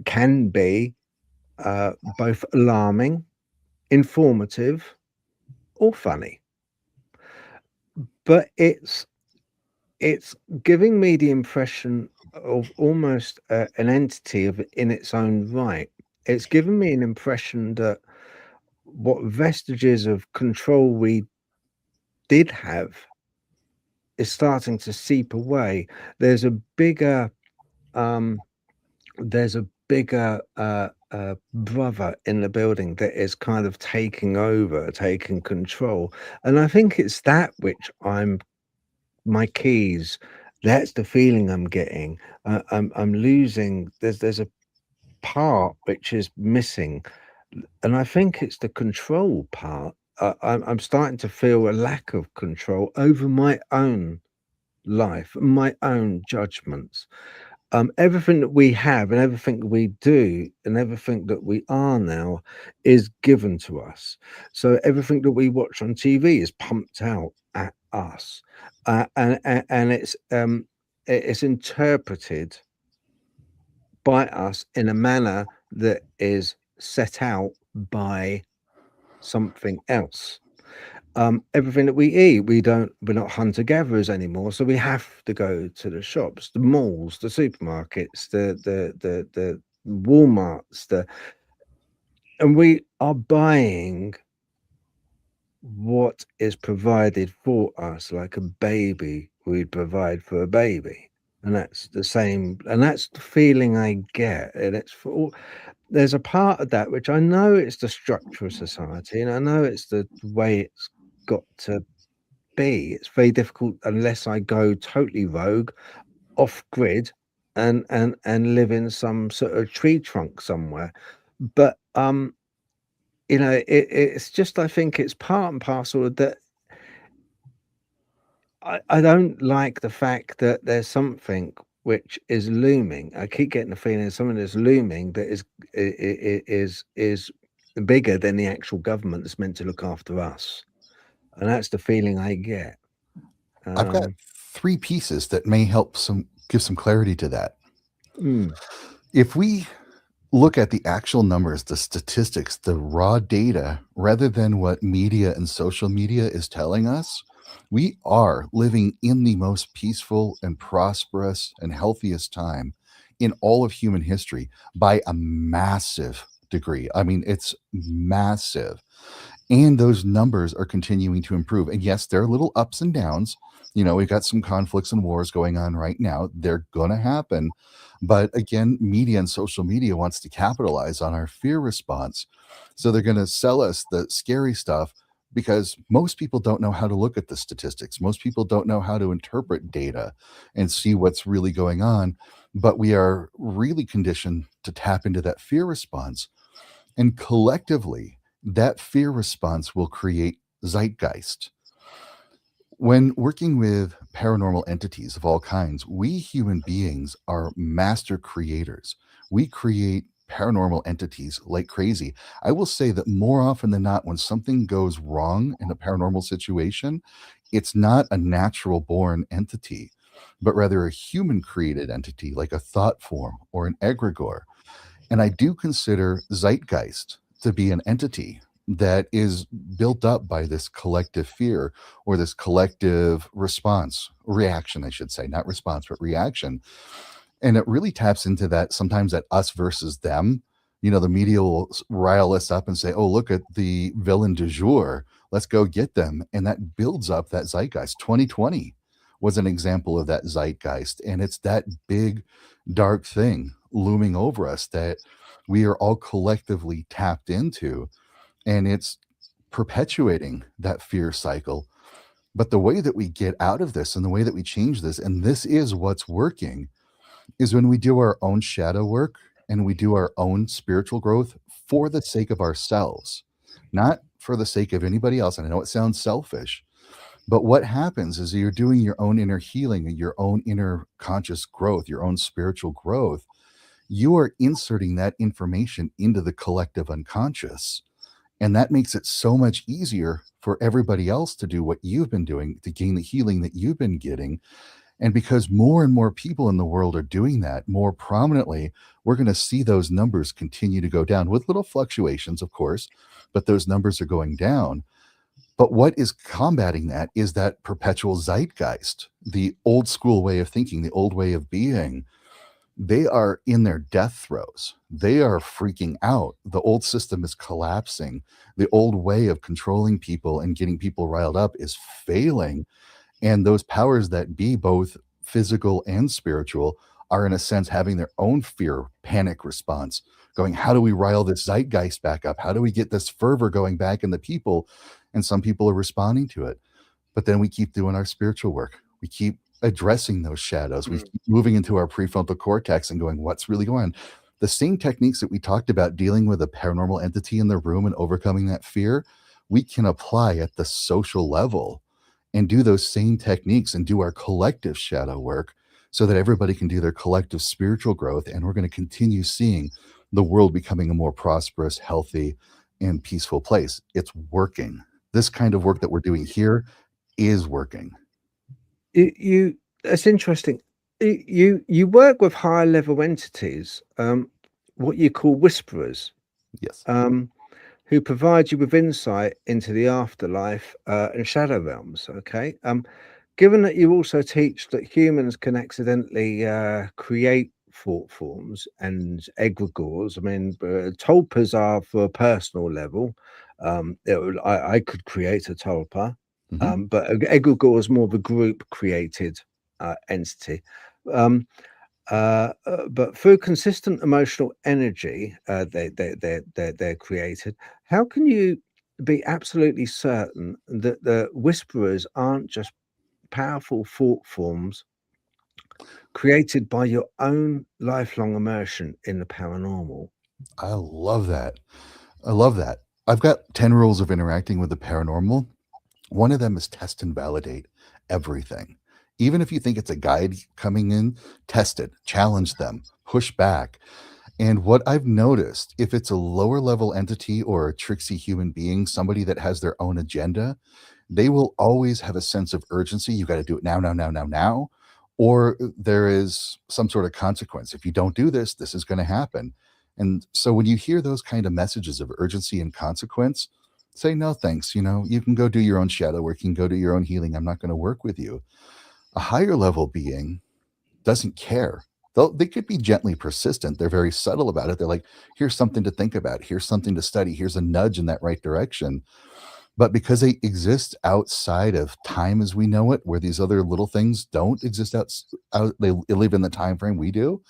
can be both alarming, informative, or funny. But it's giving me the impression of almost an entity in its own right. It's given me an impression that what vestiges of control we did have is starting to seep away. There's a bigger brother in the building that is kind of taking over, taking control. And I think it's that which my keys. That's the feeling I'm getting. I'm losing. There's a part which is missing, and I think it's the control part. I'm starting to feel a lack of control over my own life, my own judgments. Everything that we have and everything that we do and everything that we are now is given to us. So everything that we watch on TV is pumped out at us, and it's interpreted by us in a manner that is set out by something else. Everything that we eat, we're not hunter-gatherers anymore, so we have to go to the shops, the malls, the supermarkets, the Walmarts, and we are buying what is provided for us, like a baby we'd provide for a baby. And that's the same, and that's the feeling I get. And it's for all, there's a part of that which I know it's the structure of society, and I know it's the way it's got to be. It's very difficult unless I go totally rogue, off grid, and live in some sort of tree trunk somewhere. But it's just, I think it's part and parcel of that. I don't like the fact that there's something which is looming. I keep getting the feeling something that's looming that is bigger than the actual government that's meant to look after us, and that's the feeling I get. I've got 3 pieces that may help give some clarity to that. If we look at the actual numbers, the statistics, the raw data, rather than what media and social media is telling us, we are living in the most peaceful and prosperous and healthiest time in all of human history by a massive degree. I mean, it's massive. And those numbers are continuing to improve. And yes, there are little ups and downs. We've got some conflicts and wars going on right now. They're going to happen. But again, media and social media wants to capitalize on our fear response. So they're going to sell us the scary stuff because most people don't know how to look at the statistics. Most people don't know how to interpret data and see what's really going on. But we are really conditioned to tap into that fear response. And collectively, that fear response will create zeitgeist. When working with paranormal entities of all kinds, we human beings are master creators. We create paranormal entities like crazy. I will say that more often than not, when something goes wrong in a paranormal situation, it's not a natural born entity, but rather a human created entity like a thought form or an egregore. And I do consider zeitgeist to be an entity that is built up by this collective fear or this collective response, reaction, I should say, not response, but reaction. And it really taps into that sometimes that us versus them. The media will rile us up and say, oh, look at the villain du jour. Let's go get them. And that builds up that zeitgeist. 2020 was an example of that zeitgeist. And it's that big, dark thing looming over us that we are all collectively tapped into. And it's perpetuating that fear cycle. But the way that we get out of this and the way that we change this, and this is what's working, is when we do our own shadow work and we do our own spiritual growth for the sake of ourselves, not for the sake of anybody else. And I know it sounds selfish, but what happens is you're doing your own inner healing and your own inner conscious growth, your own spiritual growth. You are inserting that information into the collective unconscious. And that makes it so much easier for everybody else to do what you've been doing, to gain the healing that you've been getting. And because more and more people in the world are doing that more prominently, we're going to see those numbers continue to go down with little fluctuations, of course, but those numbers are going down. But what is combating that is that perpetual zeitgeist, the old school way of thinking, the old way of being. They are in their death throes. They are freaking out. The old system is collapsing. The old way of controlling people and getting people riled up is failing. And those powers that be, both physical and spiritual, are in a sense having their own fear, panic response, going, how do we rile this zeitgeist back up? How do we get this fervor going back in the people? And some people are responding to it. But then we keep doing our spiritual work. We keep addressing those shadows. We keep moving into our prefrontal cortex and going, what's really going on? The same techniques that we talked about dealing with a paranormal entity in the room and overcoming that fear, we can apply at the social level and do those same techniques and do our collective shadow work so that everybody can do their collective spiritual growth. And we're going to continue seeing the world becoming a more prosperous, healthy, and peaceful place. It's working. This kind of work that we're doing here is working. That's interesting. You work with higher level entities, what you call whisperers. Yes. Who provide you with insight into the afterlife and shadow realms. Okay. Given that you also teach that humans can accidentally create thought forms and egregores, I mean, tulpas are for a personal level. I could create a tulpa, but egregore is more of a group created entity. But through consistent emotional energy, they're created. How can you be absolutely certain that the whisperers aren't just powerful thought forms created by your own lifelong immersion in the paranormal? I love that. I love that. I've got 10 rules of interacting with the paranormal. One of them is test and validate everything. Even if you think it's a guide coming in, test it, challenge them, push back. And what I've noticed, if it's a lower level entity or a tricksy human being, somebody that has their own agenda, they will always have a sense of urgency. You got to do it now, now, now, now, now. Or there is some sort of consequence. If you don't do this, this is going to happen. And so when you hear those kind of messages of urgency and consequence, say, no, thanks. You can go do your own shadow work. You can go do your own healing. I'm not going to work with you. A higher level being doesn't care They could be gently persistent. They're very subtle about it. They're like, here's something to think about. Here's something to study. Here's a nudge in that right direction. But because they exist outside of time as we know it, where these other little things don't exist they live in the time frame we do,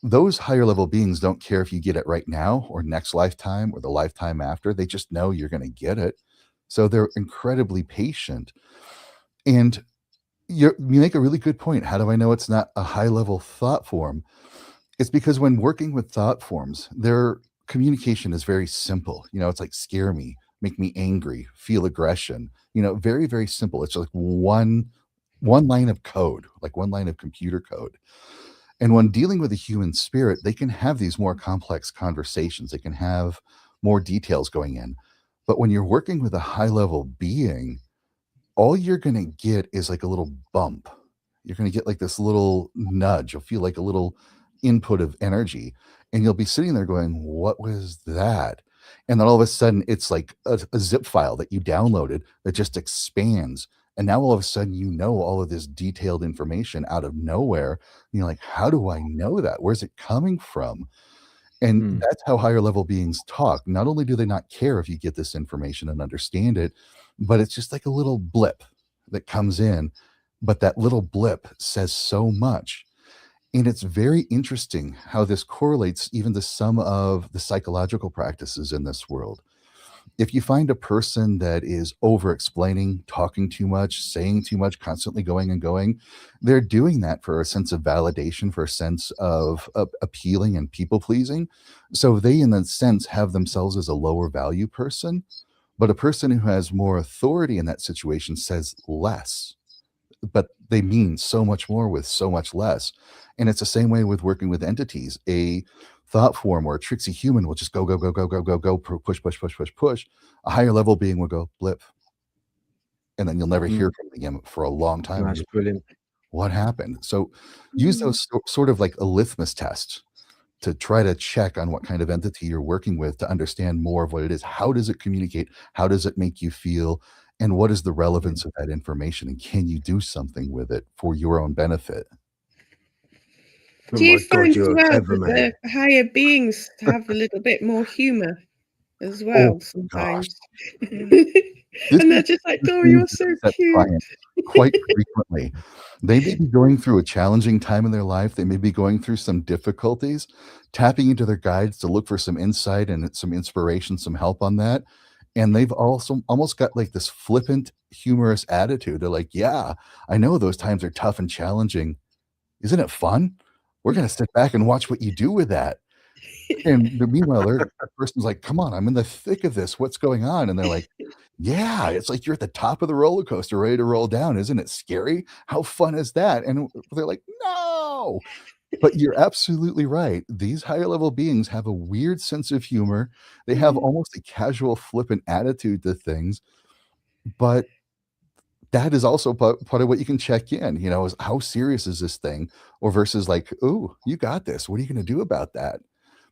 those higher level beings don't care if you get it right now or next lifetime or the lifetime after. They just know you're going to get it. So they're incredibly patient. And you make a really good point. How do I know it's not a high level thought form? It's because when working with thought forms, their communication is very simple. It's like scare me, make me angry, feel aggression. Very, very simple. It's like one line of code, like one line of computer code. And when dealing with a human spirit, they can have these more complex conversations. They can have more details going in. But when you're working with a high level being, all you're going to get is like a little bump. You're going to get like this little nudge. You'll feel like a little input of energy. And you'll be sitting there going, what was that? And then all of a sudden, it's like a zip file that you downloaded that just expands. And now all of a sudden, all of this detailed information out of nowhere. And you're like, how do I know that? Where's it coming from? And that's how higher level beings talk. Not only do they not care if you get this information and understand it, but it's just like a little blip that comes in. But that little blip says so much. And it's very interesting how this correlates even to some of the psychological practices in this world. If you find a person that is over explaining, talking too much, saying too much, constantly going and going, they're doing that for a sense of validation, for a sense of appealing and people pleasing. So they, in a sense, have themselves as a lower value person. But a person who has more authority in that situation says less, but they mean so much more with so much less. And it's the same way with working with entities. A thought form or a tricksy human will just go, go, go, go, go, go, go, push, push, push, push, push. A higher level being will go blip. And then you'll never hear from them again for a long time. That's brilliant. What happened? So use those sort of like a litmus test to try to check on what kind of entity you're working with to understand more of what it is. How does it communicate? How does it make you feel? And what is the relevance of that information? And can you do something with it for your own benefit? Oh Do you my God, find as you're well clever, that man. the higher beings have a little bit more humour as well sometimes? And they're just like, oh, you're so cute. Quite frequently. They may be going through a challenging time in their life. They may be going through some difficulties, tapping into their guides to look for some insight and some inspiration, some help on that. And they've also almost got like this flippant, humorous attitude. They're like, yeah, I know those times are tough and challenging. Isn't it fun? We're going to sit back and watch what you do with that. And meanwhile, the person's like, come on, I'm in the thick of this. What's going on? And they're like, yeah, it's like you're at the top of the roller coaster, ready to roll down. Isn't it scary? How fun is that? And they're like, no. But you're absolutely right. These higher level beings have a weird sense of humor. They have almost a casual, flippant attitude to things. But that is also part of what you can check in, is how serious is this thing? Or versus like, oh, you got this. What are you going to do about that?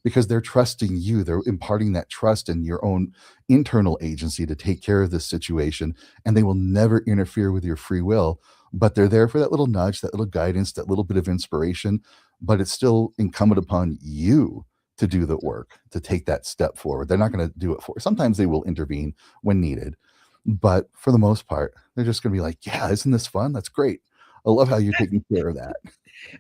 Because they're trusting you. They're imparting that trust in your own internal agency to take care of this situation. And they will never interfere with your free will. But they're there for that little nudge, that little guidance, that little bit of inspiration. But it's still incumbent upon you to do the work, to take that step forward. They're not going to do it for you. Sometimes they will intervene when needed. But for the most part, they're just going to be like, yeah, isn't this fun? That's great. I love how you're taking care of that.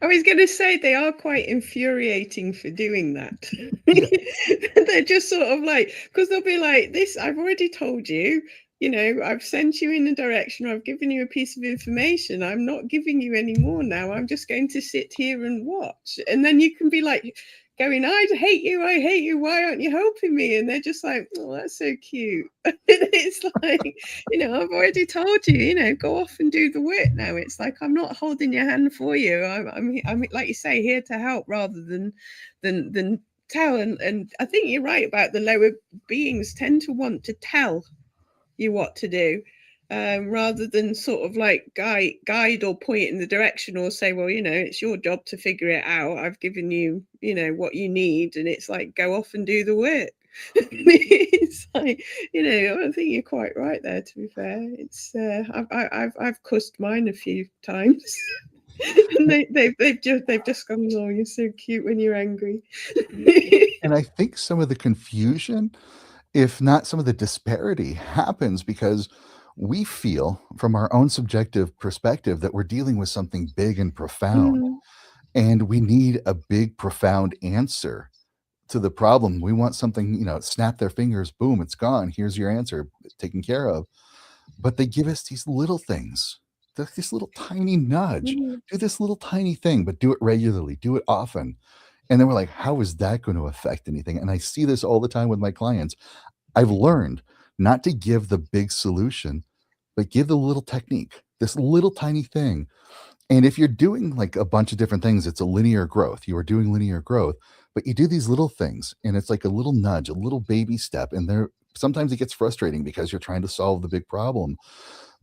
I was going to say they are quite infuriating for doing that. Yeah. They're just sort of like, because they'll be like, this, I've already told you, I've sent you in a direction, or I've given you a piece of information. I'm not giving you any more now. I'm just going to sit here and watch. And then you can be like going, I hate you. Why aren't you helping me? And they're just like, oh, that's so cute. It's like, I've already told you, go off and do the work now. It's like, I'm not holding your hand for you. I'm like you say, here to help rather than tell. And I think you're right about the lower beings tend to want to tell you what to do. Rather than sort of like guide or point in the direction, or say, well, it's your job to figure it out. I've given you, what you need, and it's like, go off and do the work. It's like, I think you're quite right there. To be fair, it's I've cussed mine a few times. And they've just gone, oh, you're so cute when you're angry. And I think some of the confusion, if not some of the disparity, happens because we feel from our own subjective perspective that we're dealing with something big and profound, Mm, and we need a big, profound answer to the problem. We want something, snap their fingers, boom, it's gone. Here's your answer, taken care of. But they give us these little things, this little tiny nudge. mm, Do this little tiny thing, but do it regularly, do it often. And then we're like, how is that going to affect anything? And I see this all the time with my clients. I've learned not to give the big solution, but give the little technique, this little tiny thing. And if you're doing like a bunch of different things, it's a linear growth. You are doing linear growth, but you do these little things and it's like a little nudge, a little baby step. And there sometimes it gets frustrating because you're trying to solve the big problem,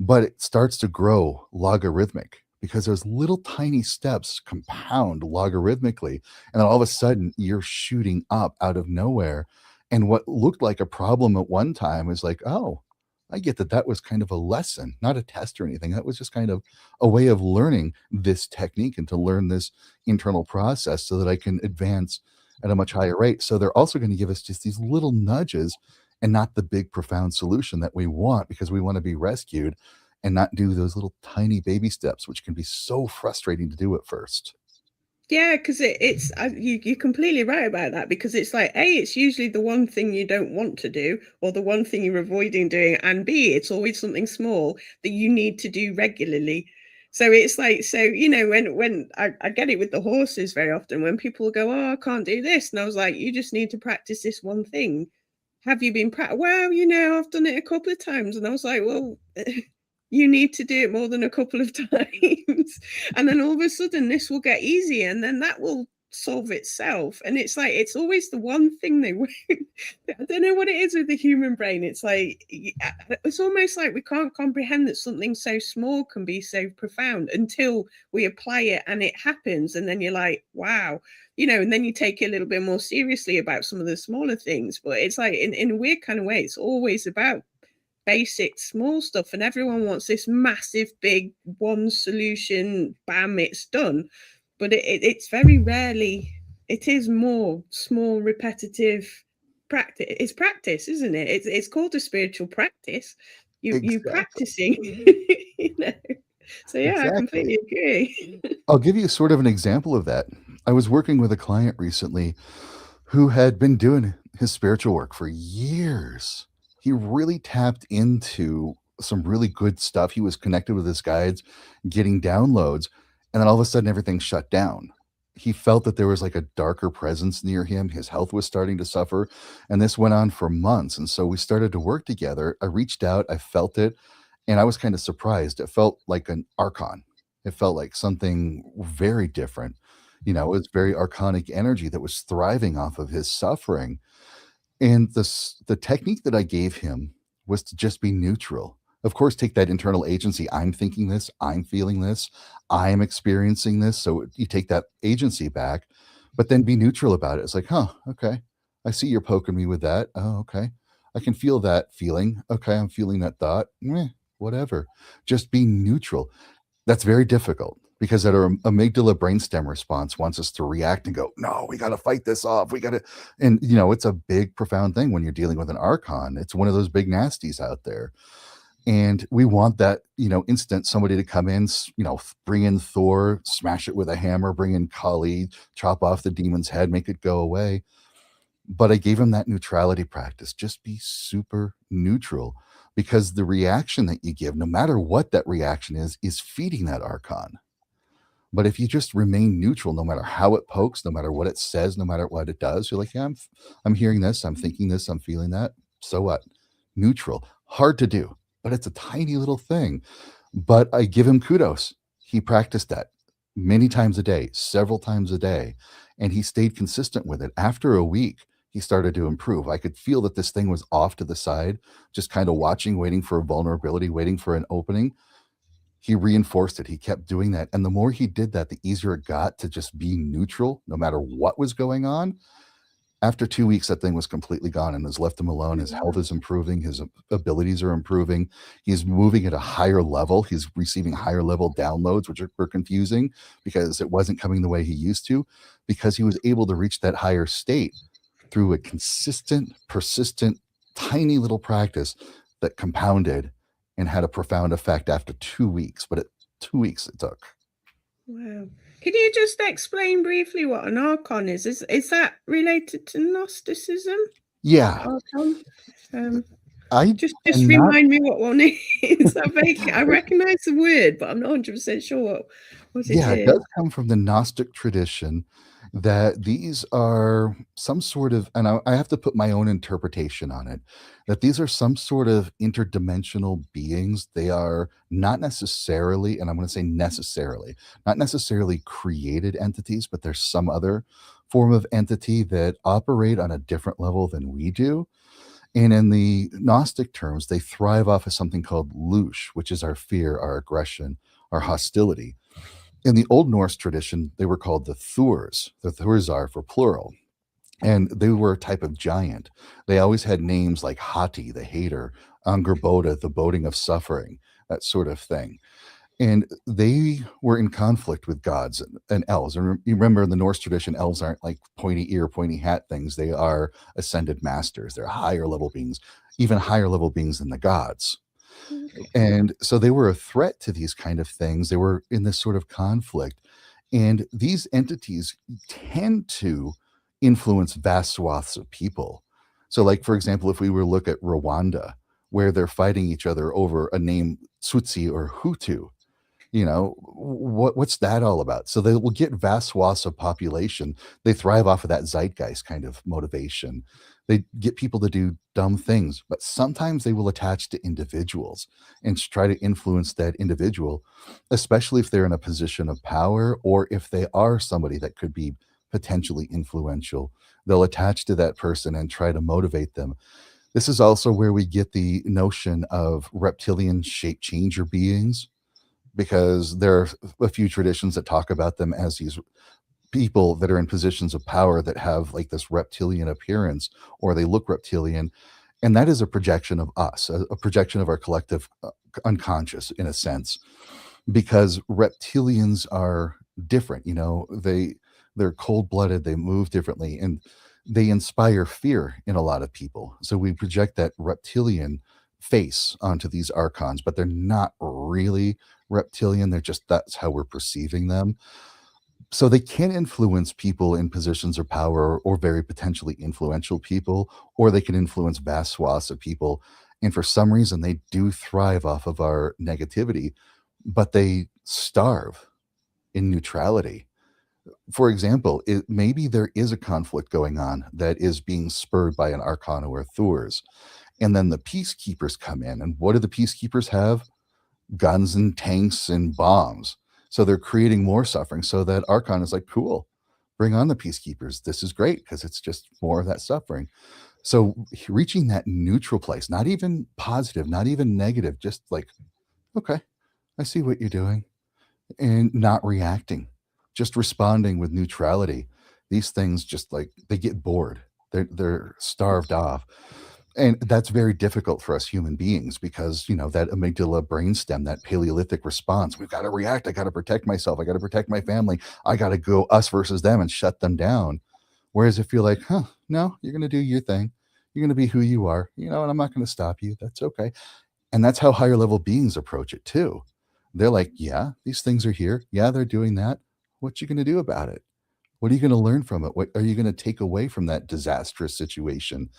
but it starts to grow logarithmic because those little tiny steps compound logarithmically. And then all of a sudden you're shooting up out of nowhere. And what looked like a problem at one time is like, oh, I get that was kind of a lesson, not a test or anything. That was just kind of a way of learning this technique and to learn this internal process so that I can advance at a much higher rate. So they're also going to give us just these little nudges and not the big profound solution that we want, because we want to be rescued and not do those little tiny baby steps, which can be so frustrating to do at first. yeah, because you're completely right about that, because it's like, A, it's usually the one thing you don't want to do or the one thing you're avoiding doing, and B, it's always something small that you need to do regularly. So it's like, so when I get it with the horses very often, when people go, oh, I can't do this, and I was like, you just need to practice this one thing. Have you been well, I've done it a couple of times. And I was like, well, you need to do it more than a couple of times. And then all of a sudden this will get easier, and then that will solve itself. And it's like, it's always the one thing they won't. I don't know what it is with the human brain. It's like, it's almost like we can't comprehend that something so small can be so profound until we apply it and it happens. And then you're like, wow. And then you take it a little bit more seriously about some of the smaller things. But it's like, in a weird kind of way, it's always about basic small stuff, and everyone wants this massive big one solution, bam, it's done. But it's very rarely, it is more small repetitive practice. It's practice, isn't it? It's called a spiritual practice. You Exactly. practicing. So yeah, I completely agree. I'll give you sort of an example of that. I was working with a client recently who had been doing his spiritual work for years. He really tapped into some really good stuff. He was connected with his guides, getting downloads, and then all of a sudden everything shut down. He felt that there was like a darker presence near him. His health was starting to suffer, and this went on for months. And so we started to work together. I reached out, I felt it, and I was kind of surprised. It felt like an archon. It felt like something very different. It was very archonic energy that was thriving off of his suffering. And the technique that I gave him was to just be neutral. Of course, take that internal agency. I'm thinking this, I'm feeling this, I'm experiencing this. So you take that agency back, but then be neutral about it. It's like, huh, okay. I see you're poking me with that. Oh, okay. I can feel that feeling. Okay, I'm feeling that thought. Whatever. Just be neutral. That's very difficult because that our amygdala brainstem response wants us to react and go, no, we got to fight this off. We got to, and it's a big, profound thing when you're dealing with an archon. It's one of those big nasties out there. And we want that, instant somebody to come in, bring in Thor, smash it with a hammer, bring in Kali, chop off the demon's head, make it go away. But I gave him that neutrality practice. Just be super neutral, because the reaction that you give, no matter what that reaction is feeding that archon. But if you just remain neutral, no matter how it pokes, no matter what it says, no matter what it does, you're like, yeah, I'm hearing this, I'm thinking this, I'm feeling that. So what? Neutral. Hard to do, but it's a tiny little thing. But I give him kudos. He practiced that many times a day, several times a day, and he stayed consistent with it. After a week, he started to improve. I could feel that this thing was off to the side, just kind of watching, waiting for a vulnerability, waiting for an opening. He reinforced it. He kept doing that. And the more he did that, the easier it got to just be neutral, no matter what was going on. After 2 weeks, that thing was completely gone and has left him alone. His health is improving. His abilities are improving. He's moving at a higher level. He's receiving higher level downloads, which were confusing because it wasn't coming the way he used to, because he was able to reach that higher state through a consistent, persistent, tiny little practice that compounded and had a profound effect after 2 weeks. But 2 weeks it took. Wow. Can you just explain briefly what an archon is? Is that related to Gnosticism? Yeah. Archon? I just am not remind me what one is. I recognize the word, but I'm not 100% sure what it Yeah, it is. does come from the Gnostic tradition that these are some sort of, and I have to put my own interpretation on it, that these are some sort of interdimensional beings. They are not necessarily, and I'm going to say necessarily, not necessarily created entities, but there's some other form of entity that operate on a different level than we do. And in the Gnostic terms, they thrive off of something called lush, which is our fear, our aggression, our hostility. In the Old Norse tradition, they were called the Thurs. The Thursar for plural. And they were a type of giant. They always had names like Hati, the hater, Angerboda, the boding of suffering, that sort of thing. And they were in conflict with gods and elves. And you remember in the Norse tradition, elves aren't like pointy ear, pointy hat things. They are ascended masters. They're higher level beings, even higher level beings than the gods. And so they were a threat to these kind of things. They were in this sort of conflict. And these entities tend to influence vast swaths of people. So, like, for example, if we were to look at Rwanda, where they're fighting each other over a name Tutsi or Hutu, what's that all about? So they will get vast swaths of population. They thrive off of that zeitgeist kind of motivation. They get people to do dumb things, but sometimes they will attach to individuals and try to influence that individual, especially if they're in a position of power or if they are somebody that could be potentially influential. They'll attach to that person and try to motivate them. This is also where we get the notion of reptilian shape changer beings, because there are a few traditions that talk about them as these people that are in positions of power that have like this reptilian appearance, or they look reptilian. And that is a projection of us, a projection of our collective unconscious in a sense, because reptilians are different. They're cold-blooded, they move differently, and they inspire fear in a lot of people. So we project that reptilian face onto these archons, but they're not really reptilian. That's how we're perceiving them. So they can influence people in positions of power, or very potentially influential people, or they can influence vast swaths of people. And for some reason, they do thrive off of our negativity, but they starve in neutrality. For example, maybe there is a conflict going on that is being spurred by an archon or Thurs. And then the peacekeepers come in. And what do the peacekeepers have? Guns and tanks and bombs. So they're creating more suffering. So that archon is like, cool, bring on the peacekeepers. This is great because it's just more of that suffering. So reaching that neutral place, not even positive, not even negative, just like, okay, I see what you're doing, and not reacting, just responding with neutrality. These things just like they get bored. They're starved off. And that's very difficult for us human beings because, that amygdala brainstem, that Paleolithic response, we've got to react. I got to protect myself. I got to protect my family. I got to go us versus them and shut them down. Whereas if you're like, no, you're going to do your thing. You're going to be who you are, and I'm not going to stop you. That's okay. And that's how higher level beings approach it too. They're like, yeah, these things are here. Yeah, they're doing that. What you going to do about it? What are you going to learn from it? What are you going to take away from that disastrous situation?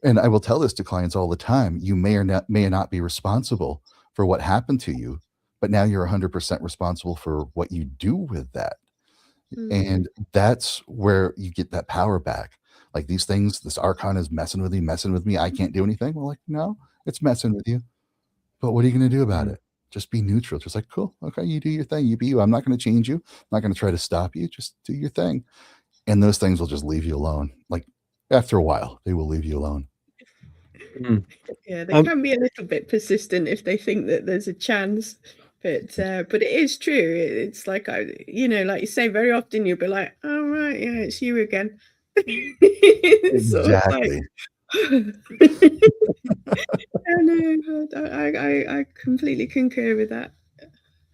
And I will tell this to clients all the time. You may or not be responsible for what happened to you, but now you're 100% responsible for what you do with that. And that's where you get that power back. Like these things, this archon is messing with me. I can't do anything. Well, like, no, it's messing with you. But what are you going to do about it? Just be neutral. Just like, cool. Okay, you do your thing. You be you. I'm not going to change you. I'm not going to try to stop you. Just do your thing. And those things will just leave you alone. Like after a while, they will leave you alone. Yeah, they can be a little bit persistent if they think that there's a chance. But it is true. It's like like you say, very often you'll be like, "Oh right, yeah, it's you again." It's sort of like, Exactly. I know, I completely concur with that.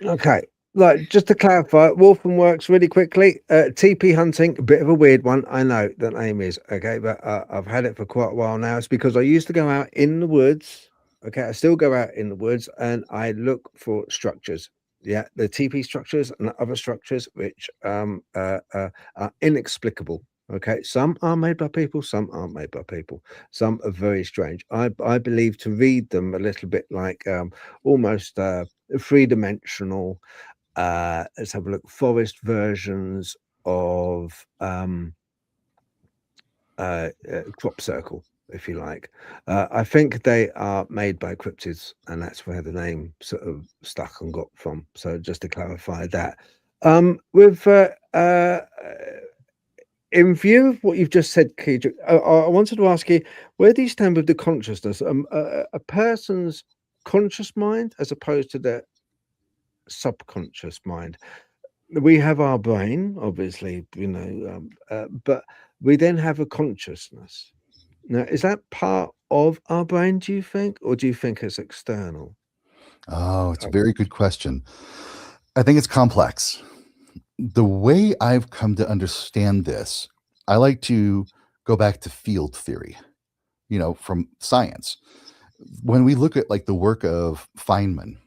Okay. Like, just to clarify, Wolfen works really quickly. TP hunting, a bit of a weird one. I know the name is okay, but I've had it for quite a while now. It's because I used to go out in the woods. Okay, I still go out in the woods and I look for structures. Yeah, the TP structures and other structures which are inexplicable. Okay, some are made by people, some aren't made by people. Some are very strange. I believe to read them a little bit like almost three-dimensional, let's have a look, forest versions of crop circle, if you like. I think they are made by cryptids, and that's where the name sort of stuck and got from. So just to clarify that. With in view of what you've just said, Kaedrich, I wanted to ask you, where do you stand with the consciousness? A person's conscious mind as opposed to their subconscious mind. We have our brain, obviously, but we then have a consciousness. Now, is that part of our brain, do you think, or do you think it's external? Oh, it's a very good question. I think it's complex. The way I've come to understand this, I like to go back to field theory, from science. When we look at like the work of Feynman,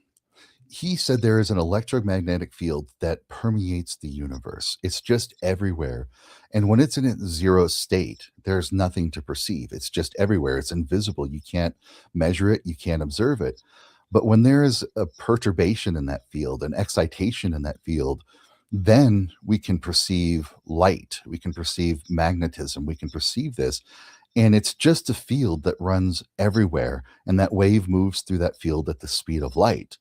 he said there is an electromagnetic field that permeates the universe. It's just everywhere. And when it's in its zero state, there's nothing to perceive. It's just everywhere. It's invisible. You can't measure it, you can't observe it. But when there is a perturbation in that field, an excitation in that field, then we can perceive light, we can perceive magnetism, we can perceive this. And it's just a field that runs everywhere. And that wave moves through that field at the speed of light.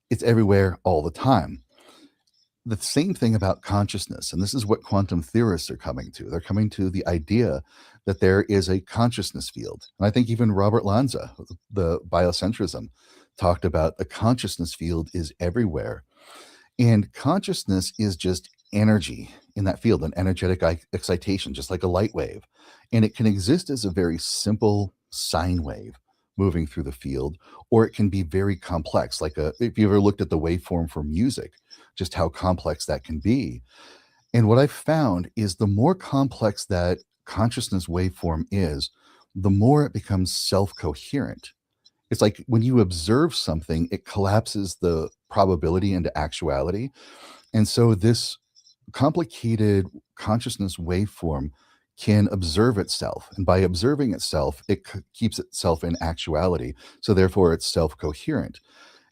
It's everywhere all the time. The same thing about consciousness, and this is what quantum theorists are coming to. They're coming to the idea that there is a consciousness field. And I think even Robert Lanza, the biocentrism, talked about the consciousness field is everywhere. And consciousness is just energy in that field, an energetic excitation, just like a light wave. And it can exist as a very simple sine wave moving through the field, or it can be very complex, like if you ever looked at the waveform for music, just how complex that can be. And what I've found is the more complex that consciousness waveform is, the more it becomes self-coherent. It's like when you observe something, it collapses the probability into actuality. And so this complicated consciousness waveform can observe itself. And by observing itself, it keeps itself in actuality. So therefore, it's self coherent.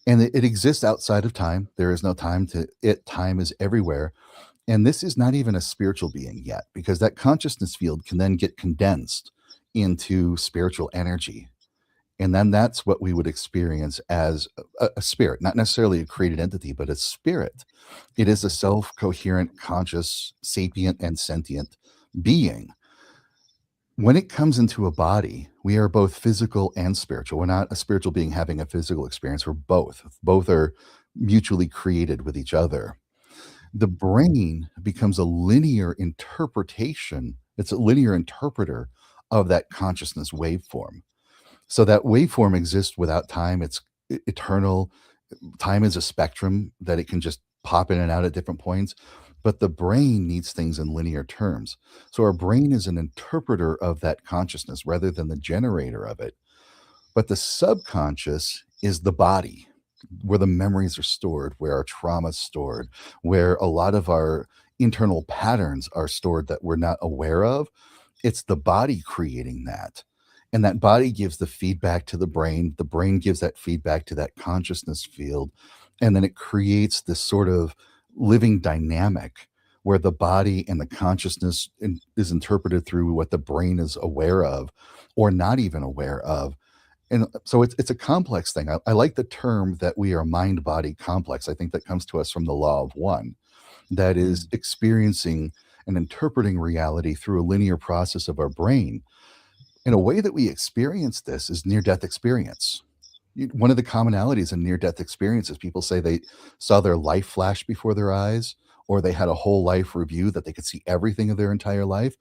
And it exists outside of time. There is no time to it. Time is everywhere. And this is not even a spiritual being yet, because that consciousness field can then get condensed into spiritual energy. And then that's what we would experience as a spirit, not necessarily a created entity, but a spirit. It is a self coherent, conscious, sapient, and sentient being. When it comes into a body, we are both physical and spiritual. We're not a spiritual being having a physical experience. We're both. Both are mutually created with each other. The brain becomes a linear interpretation, it's a linear interpreter of that consciousness waveform. So that waveform exists without time. It's eternal. Time is a spectrum that it can just pop in and out at different points. But the brain needs things in linear terms. So our brain is an interpreter of that consciousness rather than the generator of it. But the subconscious is the body, where the memories are stored, where our trauma is stored, where a lot of our internal patterns are stored that we're not aware of. It's the body creating that. And that body gives the feedback to the brain. The brain gives that feedback to that consciousness field. And then it creates this sort of living dynamic where the body and the consciousness is interpreted through what the brain is aware of or not even aware of. And so it's a complex thing. I like the term that we are mind-body complex. I think that comes to us from the law of one, that is experiencing and interpreting reality through a linear process of our brain. In a way that we experience this is near-death experience. One of the commonalities in near-death experiences, people say they saw their life flash before their eyes, or they had a whole life review that they could see everything of their entire life.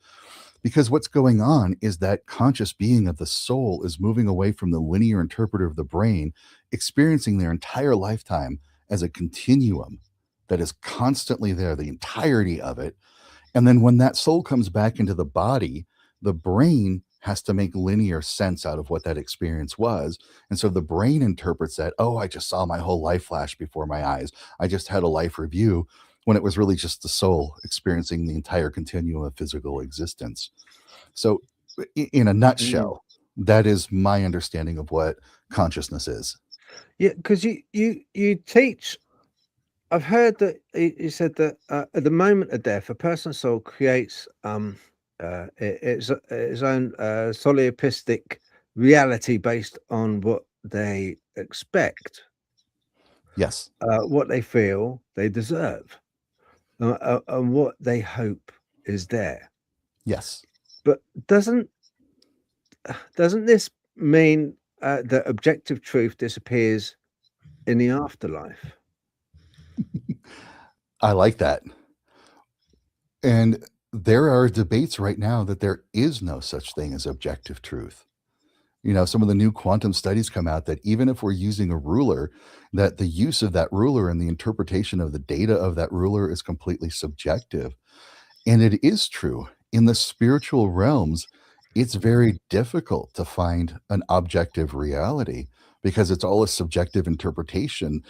Because what's going on is that conscious being of the soul is moving away from the linear interpreter of the brain, experiencing their entire lifetime as a continuum that is constantly there, the entirety of it. And then when that soul comes back into the body, the brain has to make linear sense out of what that experience was. And so the brain interprets that, oh, I just saw my whole life flash before my eyes. I just had a life review, when it was really just the soul experiencing the entire continuum of physical existence. So in a nutshell, that is my understanding of what consciousness is. Yeah, because you teach. I've heard that you said that at the moment of death, a person's soul creates its own solipsistic reality based on what they expect, Yes. what they feel they deserve, and what they hope is there. Yes. But doesn't this mean that objective truth disappears in the afterlife? I like that. And there are debates right now that there is no such thing as objective truth. You know, some of the new quantum studies come out that even if we're using a ruler, that the use of that ruler and the interpretation of the data of that ruler is completely subjective. And it is true. In the spiritual realms, it's very difficult to find an objective reality because it's all a subjective interpretation.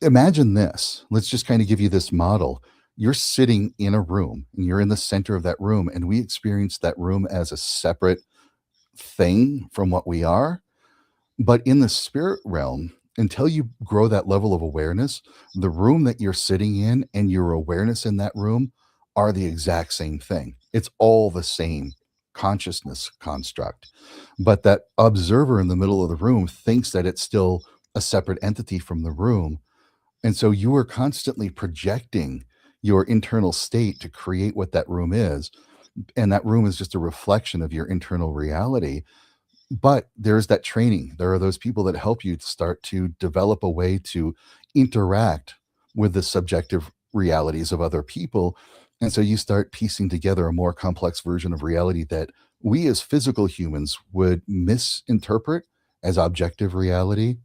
Imagine this. Let's just kind of give you this model. You're sitting in a room and you're in the center of that room, and we experience that room as a separate thing from what we are. But in the spirit realm, until you grow that level of awareness, the room that you're sitting in and your awareness in that room are the exact same thing. It's all the same consciousness construct. But that observer in the middle of the room thinks that it's still a separate entity from the room. And so you are constantly projecting your internal state to create what that room is. And that room is just a reflection of your internal reality. But there's that training. There are those people that help you to start to develop a way to interact with the subjective realities of other people. And so you start piecing together a more complex version of reality that we as physical humans would misinterpret as objective reality.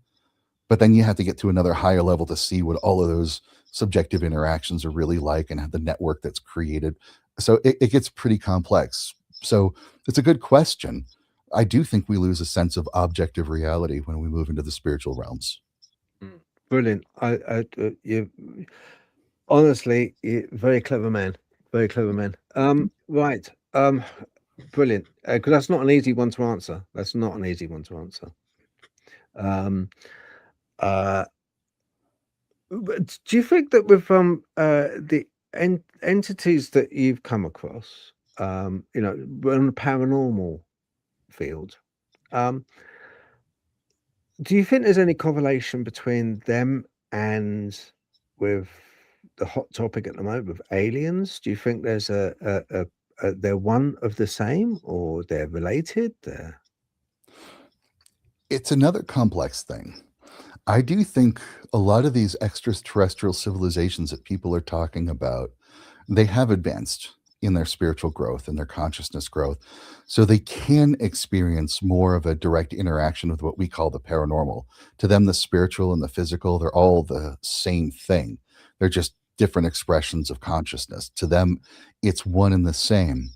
But then you have to get to another higher level to see what all of those subjective interactions are really like and have the network that's created. So it gets pretty complex. So it's a good question. I do think we lose a sense of objective reality when we move into the spiritual realms. Brilliant. You honestly, you're very clever man. Very clever man. Right. Brilliant. Because that's not an easy one to answer. That's not an easy one to answer. But do you think that with the entities that you've come across, on the paranormal field, do you think there's any correlation between them and with the hot topic at the moment with aliens? Do you think there's they're one of the same, or they're related? It's another complex thing. I do think a lot of these extraterrestrial civilizations that people are talking about, they have advanced in their spiritual growth and their consciousness growth. So they can experience more of a direct interaction with what we call the paranormal. To them, the spiritual and the physical, they're all the same thing. They're just different expressions of consciousness. To them, it's one and the same.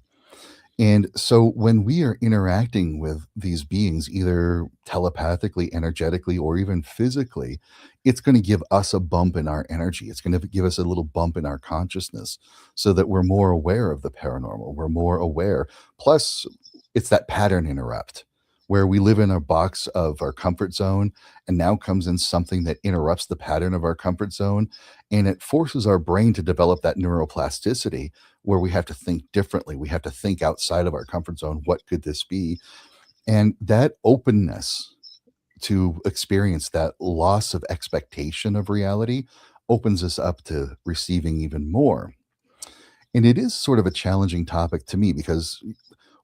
And so when we are interacting with these beings, either telepathically, energetically, or even physically, it's going to give us a bump in our energy. It's going to give us a little bump in our consciousness so that we're more aware of the paranormal. We're more aware. Plus, it's that pattern interrupt where we live in a box of our comfort zone, and now comes in something that interrupts the pattern of our comfort zone. And it forces our brain to develop that neuroplasticity where we have to think differently. We have to think outside of our comfort zone. What could this be? And that openness to experience that loss of expectation of reality opens us up to receiving even more. And it is sort of a challenging topic to me because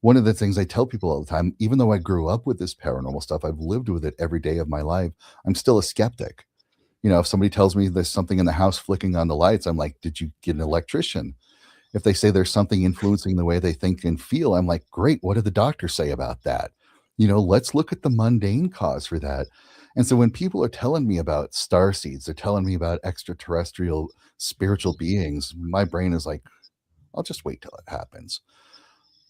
one of the things I tell people all the time, even though I grew up with this paranormal stuff, I've lived with it every day of my life, I'm still a skeptic. You know, if somebody tells me there's something in the house flicking on the lights, I'm like, did you get an electrician? If they say there's something influencing the way they think and feel, I'm like, great, what did the doctor say about that? Let's look at the mundane cause for that. And so when people are telling me about star seeds, they're telling me about extraterrestrial spiritual beings, my brain is like, I'll just wait till it happens.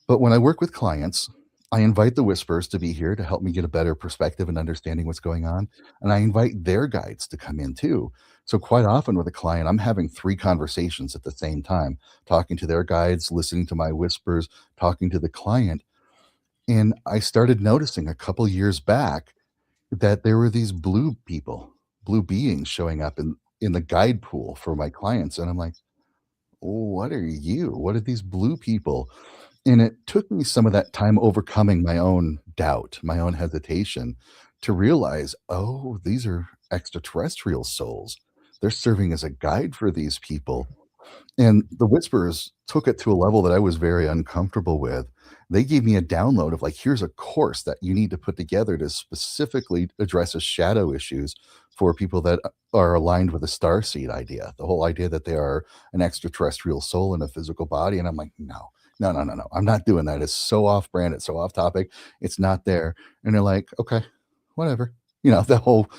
But when I work with clients, I invite the whispers to be here to help me get a better perspective and understanding what's going on. And I invite their guides to come in too. So quite often with a client, I'm having 3 conversations at the same time, talking to their guides, listening to my whispers, talking to the client. And I started noticing a couple years back that there were these blue beings showing up in the guide pool for my clients. And I'm like, what are you? What are these blue people? And it took me some of that time overcoming my own doubt, my own hesitation to realize, oh, these are extraterrestrial souls. They're serving as a guide for these people. And the Whisperers took it to a level that I was very uncomfortable with. They gave me a download of like, here's a course that you need to put together to specifically address the shadow issues for people that are aligned with the starseed idea, the whole idea that they are an extraterrestrial soul in a physical body. And I'm like, no, no, no, no, no. I'm not doing that. It's so off brand. It's so off topic. It's not there. And they're like, okay, whatever. The whole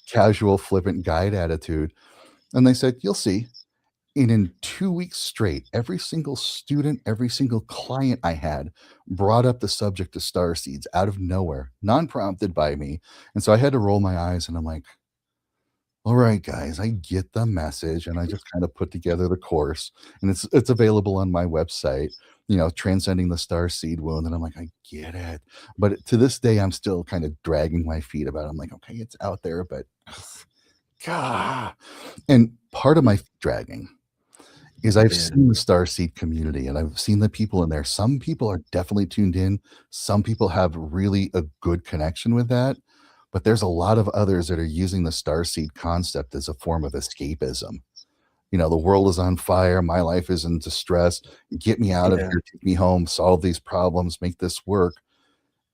casual, flippant guide attitude. And they said, you'll see. And in 2 weeks straight, every single student, every single client I had brought up the subject of star seeds out of nowhere, non-prompted by me. And so I had to roll my eyes and I'm like, all right, guys, I get the message. And I just kind of put together the course and it's available on my website, transcending the star seed wound. And I'm like, I get it. But to this day, I'm still kind of dragging my feet about it. I'm like, okay, it's out there, but God. And part of my dragging is I've seen the starseed community and I've seen the people in there. Some people are definitely tuned in. Some people have really a good connection with that. But there's a lot of others that are using the starseed concept as a form of escapism. The world is on fire. My life is in distress. Get me out of here. Take me home. Solve these problems. Make this work.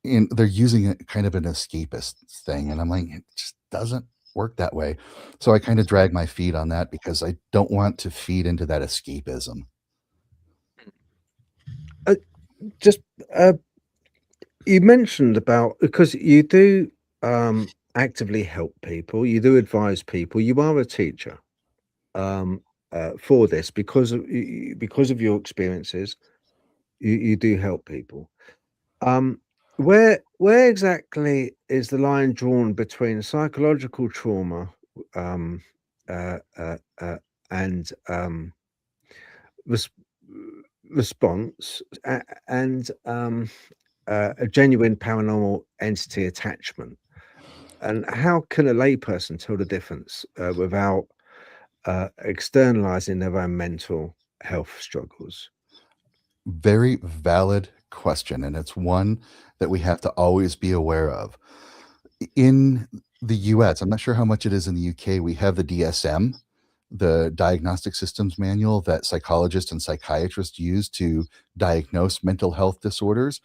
And they're using it kind of an escapist thing. And I'm like, it just doesn't work that way. So I kind of drag my feet on that because I don't want to feed into that escapism. You mentioned about, because you do actively help people, you do advise people, you are a teacher for this because of your experiences. You do help people. Where exactly is the line drawn between psychological trauma and response and a genuine paranormal entity attachment? And how can a layperson tell the difference without externalizing their own mental health struggles? Very valid question, and it's one that we have to always be aware of. In the US, I'm not sure how much it is in the UK, we have the DSM, the Diagnostic Systems Manual that psychologists and psychiatrists use to diagnose mental health disorders.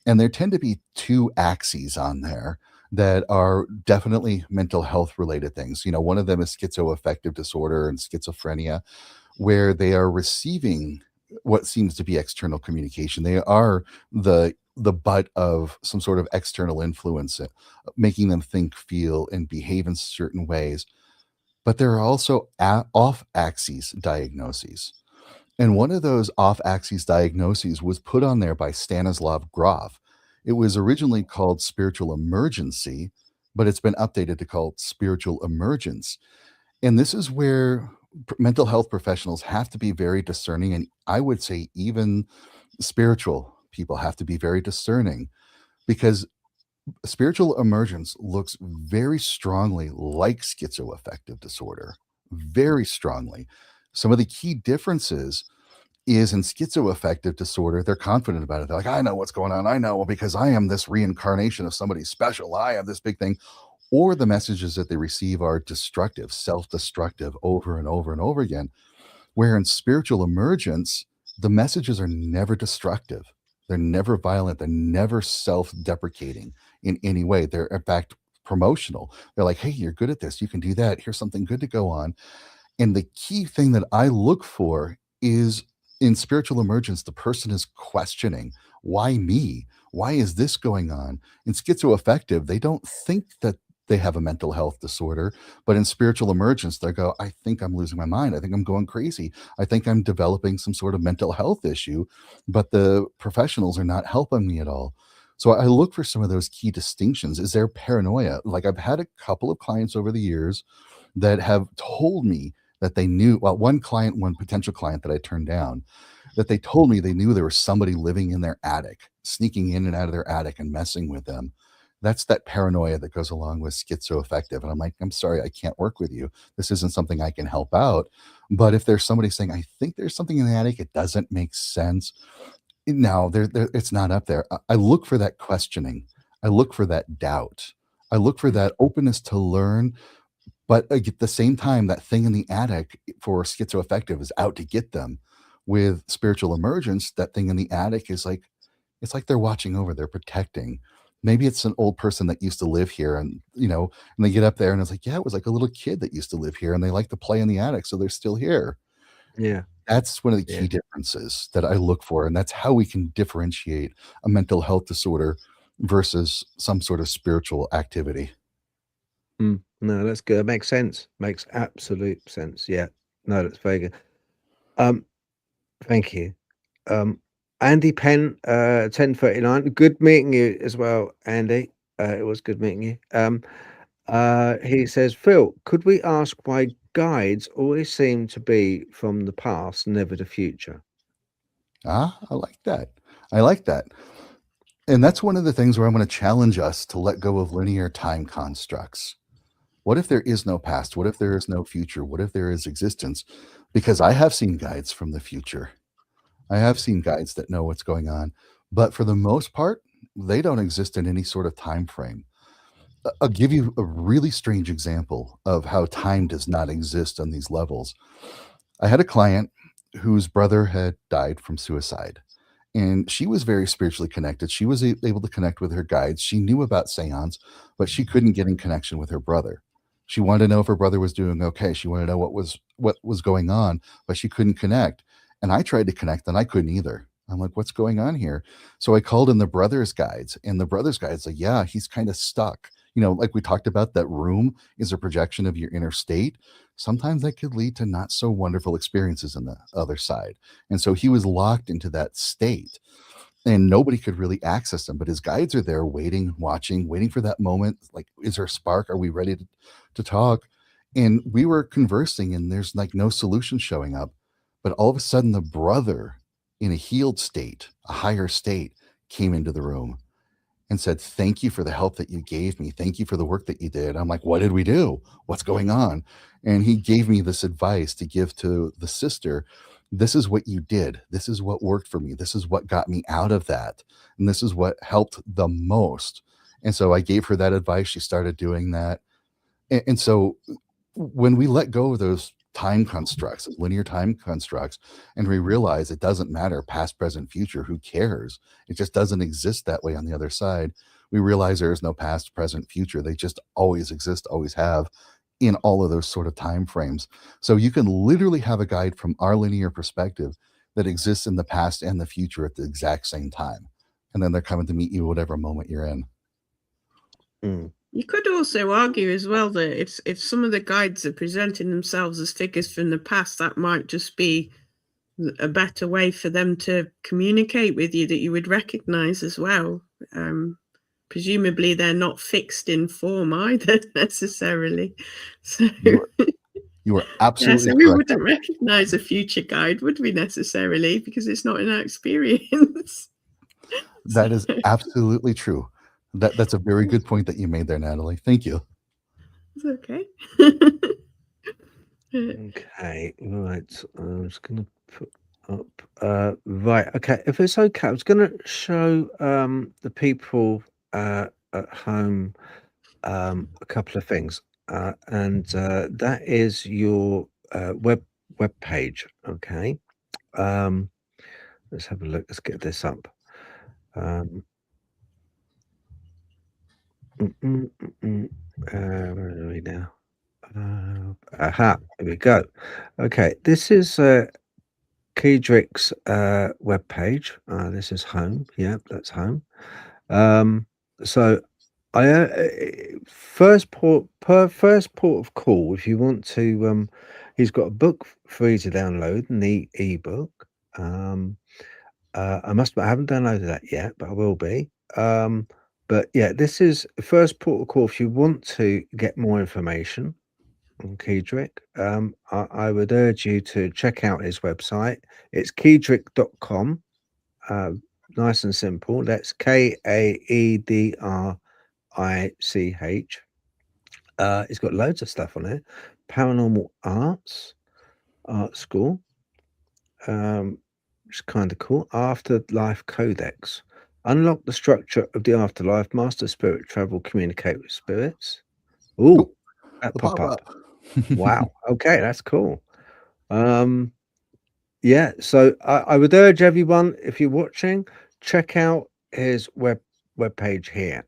And there tend to be 2 axes on there that are definitely mental health related things. One of them is schizoaffective disorder and schizophrenia, where they are receiving what seems to be external communication. They are the butt of some sort of external influence, making them think, feel, and behave in certain ways. But there are also off-axis diagnoses. And one of those off-axis diagnoses was put on there by Stanislav Grof. It was originally called spiritual emergency, but it's been updated to call spiritual emergence. And this is where mental health professionals have to be very discerning. And I would say even spiritual people have to be very discerning, because spiritual emergence looks very strongly like schizoaffective disorder, very strongly. Some of the key differences is in schizoaffective disorder, they're confident about it. They're like, I know what's going on. I know because I am this reincarnation of somebody special. I have this big thing. Or the messages that they receive are destructive, self-destructive over and over and over again. Where in spiritual emergence, the messages are never destructive. They're never violent. They're never self-deprecating in any way. They're in fact promotional. They're like, hey, you're good at this. You can do that. Here's something good to go on. And the key thing that I look for is in spiritual emergence, the person is questioning, why me? Why is this going on? In schizoaffective, they don't think that they have a mental health disorder, but in spiritual emergence, they go, I think I'm losing my mind. I think I'm going crazy. I think I'm developing some sort of mental health issue, but the professionals are not helping me at all. So I look for some of those key distinctions. Is there paranoia? Like I've had a couple of clients over the years that have told me that they knew, well, one potential client that I turned down, that they told me they knew there was somebody living in their attic, sneaking in and out of their attic and messing with them. That's that paranoia that goes along with schizoaffective. And I'm like, I'm sorry, I can't work with you. This isn't something I can help out. But if there's somebody saying, I think there's something in the attic, it doesn't make sense. No, it's not up there. I look for that questioning. I look for that doubt. I look for that openness to learn, but at the same time, that thing in the attic for schizoaffective is out to get them. With spiritual emergence, that thing in the attic is like, it's like they're watching over, they're protecting. Maybe it's an old person that used to live here, and and they get up there and it's like, yeah, it was like a little kid that used to live here and they like to play in the attic, so they're still here. Yeah. That's one of the Yeah. key differences that I look for, and that's how we can differentiate a mental health disorder versus some sort of spiritual activity. No, that's good. It makes sense. Makes absolute sense. Yeah. No, that's very good. Thank you. Andy Penn, 1039. Good meeting you as well, Andy. It was good meeting you. He says, Phil, could we ask why guides always seem to be from the past, never the future? I like that. I like that. And that's one of the things where I'm going to challenge us to let go of linear time constructs. What if there is no past? What if there is no future? What if there is existence? Because I have seen guides from the future. I have seen guides that know what's going on, but for the most part, they don't exist in any sort of time frame. I'll give you a really strange example of how time does not exist on these levels. I had a client whose brother had died from suicide, and she was very spiritually connected. She was able to connect with her guides. She knew about Seance, but she couldn't get in connection with her brother. She wanted to know if her brother was doing okay. She wanted to know what was going on, but she couldn't connect. And I tried to connect, and I couldn't either. I'm like, what's going on here? So I called in the brother's guides, and the brother's guides like, yeah, he's kind of stuck. Like we talked about, that room is a projection of your inner state. Sometimes that could lead to not so wonderful experiences on the other side. And so he was locked into that state, and nobody could really access him. But his guides are there waiting, watching, waiting for that moment. Like, is there a spark? Are we ready to talk? And we were conversing, and there's like no solution showing up. But all of a sudden, the brother in a healed state, a higher state, came into the room and said, thank you for the help that you gave me. Thank you for the work that you did. I'm like, what did we do? What's going on? And he gave me this advice to give to the sister. This is what you did. This is what worked for me. This is what got me out of that. And this is what helped the most. And so I gave her that advice. She started doing that. And so when we let go of those time constructs, linear time constructs, and we realize it doesn't matter past, present, future, who cares? It just doesn't exist that way on the other side. We realize there is no past, present, future. They just always exist, always have, in all of those sort of time frames. So you can literally have a guide from our linear perspective that exists in the past and the future at the exact same time. And then they're coming to meet you whatever moment you're in. You could also argue as well that if some of the guides are presenting themselves as figures from the past, that might just be a better way for them to communicate with you that you would recognize as well. Presumably they're not fixed in form either necessarily. So you are absolutely so correct. we wouldn't recognize a future guide, would we, necessarily, because it's not in our experience. That is absolutely true. That's a very good point that you made there, Natalie. Thank you. It's okay. Okay, right. I'm just going to put up. Right. Okay. If it's okay, I was going to show the people at home a couple of things, and that is your web page. Okay. Let's have a look. Let's get this up. Where are we now? Aha, here we go. Okay, this is Kaedrich's webpage. This is home. Yep, that's home. So first port of call, if you want to, he's got a book for you to download, an ebook. I haven't downloaded that yet, but I will be. But yeah, this is first port of call if you want to get more information on Kaedrich. I would urge you to check out his website. It's kaedrich.com. Nice and simple. That's Kaedrich. It's got loads of stuff on it. Paranormal art school. Which is kind of cool. Afterlife Codex. Unlock the structure of the afterlife. Master spirit travel. Communicate with spirits. Ooh, that pop up. Wow. Okay, that's cool. Yeah. So I would urge everyone, if you're watching, check out his webpage here.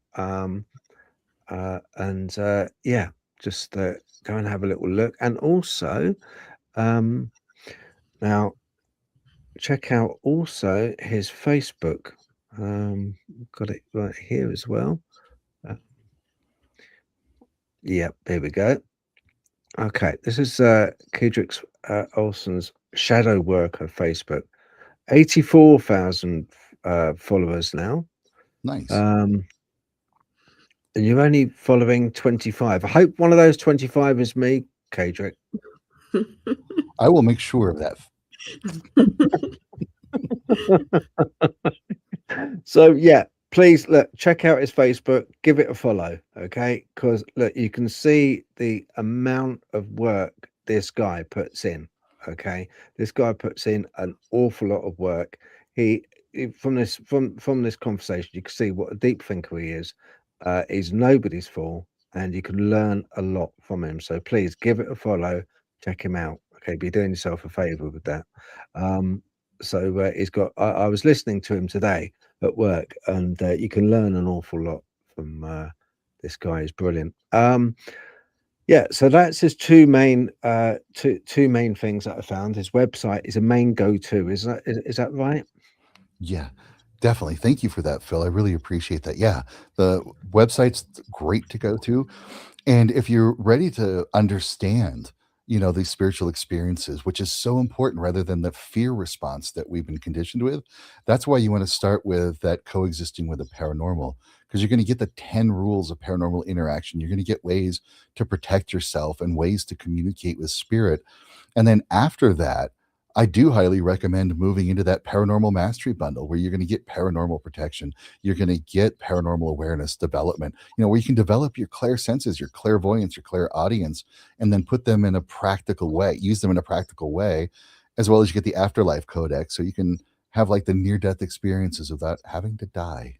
Yeah, just go and have a little look. And also, now check out also his Facebook. Got it right here as well. Yep, there we go. Okay, this is Kaedrich Olsen's shadow worker Facebook. 84,000 followers now. Nice. And you're only following 25. I hope one of those 25 is me, Kaedrich. I will make sure of that. So yeah, please look, check out his Facebook, give it a follow, okay? Because look, you can see the amount of work this guy puts in. Okay, this guy puts in an awful lot of work. From this conversation, you can see what a deep thinker he is. He's nobody's fool, and you can learn a lot from him. So please give it a follow, check him out. Okay, be doing yourself a favor with that. So he's got. I was listening to him today at work, and you can learn an awful lot from this guy. Is brilliant. Yeah, so that's his two main things that I found. His website is a main go-to. Is that right? Yeah, definitely. Thank you for that, Phil. I really appreciate that. Yeah, the website's great to go to. And if you're ready to understand, these spiritual experiences, which is so important rather than the fear response that we've been conditioned with, that's why you want to start with that coexisting with the paranormal, because you're going to get the 10 rules of paranormal interaction. You're going to get ways to protect yourself and ways to communicate with spirit. And then after that, I do highly recommend moving into that paranormal mastery bundle where you're going to get paranormal protection. You're going to get paranormal awareness development, where you can develop your clairsenses, your clairvoyance, your clairaudience, and then put them in a practical way, use them in a practical way, as well as you get the Afterlife Codex. So you can have like the near-death experiences without having to die.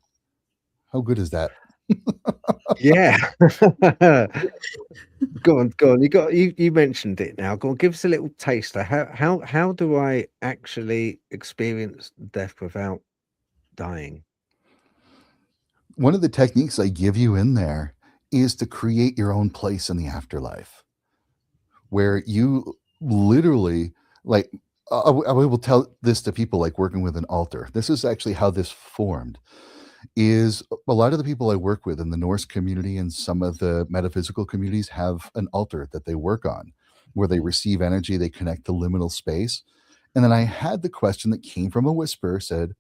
How good is that? Yeah. Go on. You mentioned it now. Go on, give us a little taster. How do I actually experience death without dying? One of the techniques I give you in there is to create your own place in the afterlife, where you literally, like, I will tell this to people, like working with an altar. This is actually how this formed. Is a lot of the people I work with in the Norse community and some of the metaphysical communities have an altar that they work on, where they receive energy, they connect to liminal space. And then I had the question that came from a whisper, said,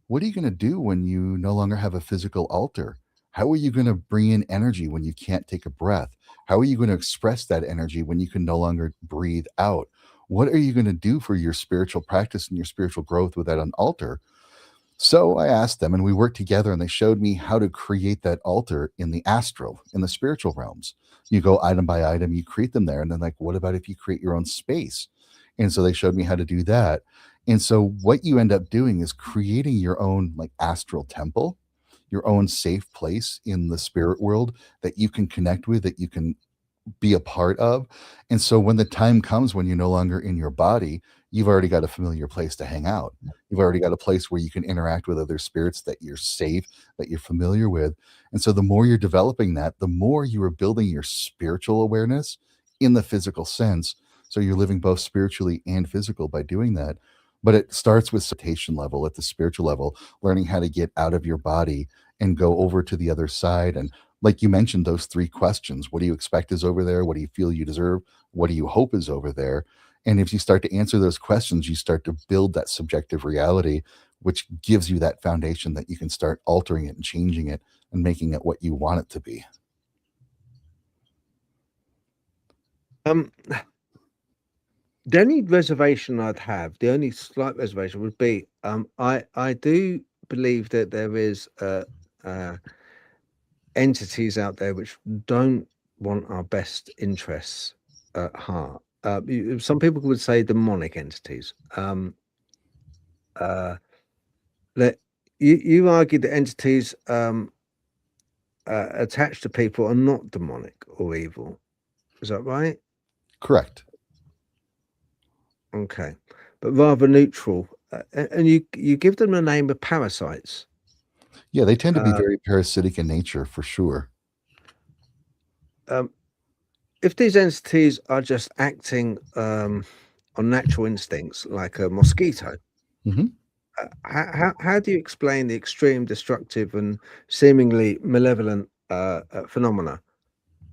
what are you going to do when you no longer have a physical altar? How are you going to bring in energy when you can't take a breath? How are you going to express that energy when you can no longer breathe out? What are you going to do for your spiritual practice and your spiritual growth without an altar? So I asked them, and we worked together, and they showed me how to create that altar in the astral, in the spiritual realms. You go item by item, you create them there. And then, like, what about if you create your own space? And so they showed me how to do that. And so what you end up doing is creating your own, like, astral temple, your own safe place in the spirit world that you can connect with, that you can be a part of. And so when the time comes when you're no longer in your body, you've already got a familiar place to hang out. You've already got a place where you can interact with other spirits that you're safe, that you're familiar with. And so the more you're developing that, the more you are building your spiritual awareness in the physical sense. So you're living both spiritually and physical by doing that. But it starts with citation level, at the spiritual level, learning how to get out of your body and go over to the other side. And like you mentioned, those three questions: what do you expect is over there? What do you feel you deserve? What do you hope is over there? And if you start to answer those questions, you start to build that subjective reality, which gives you that foundation that you can start altering it and changing it and making it what you want it to be. The only reservation I'd have, the only slight reservation would be, I do believe that there is entities out there which don't want our best interests at heart. Some people would say demonic entities. That you argue that entities attached to people are not demonic or evil. Is that right? Correct. Okay, but rather neutral. And you give them the name of parasites. Yeah, they tend to be very parasitic in nature, for sure. If these entities are just acting on natural instincts, like a mosquito, how do you explain the extreme destructive and seemingly malevolent phenomena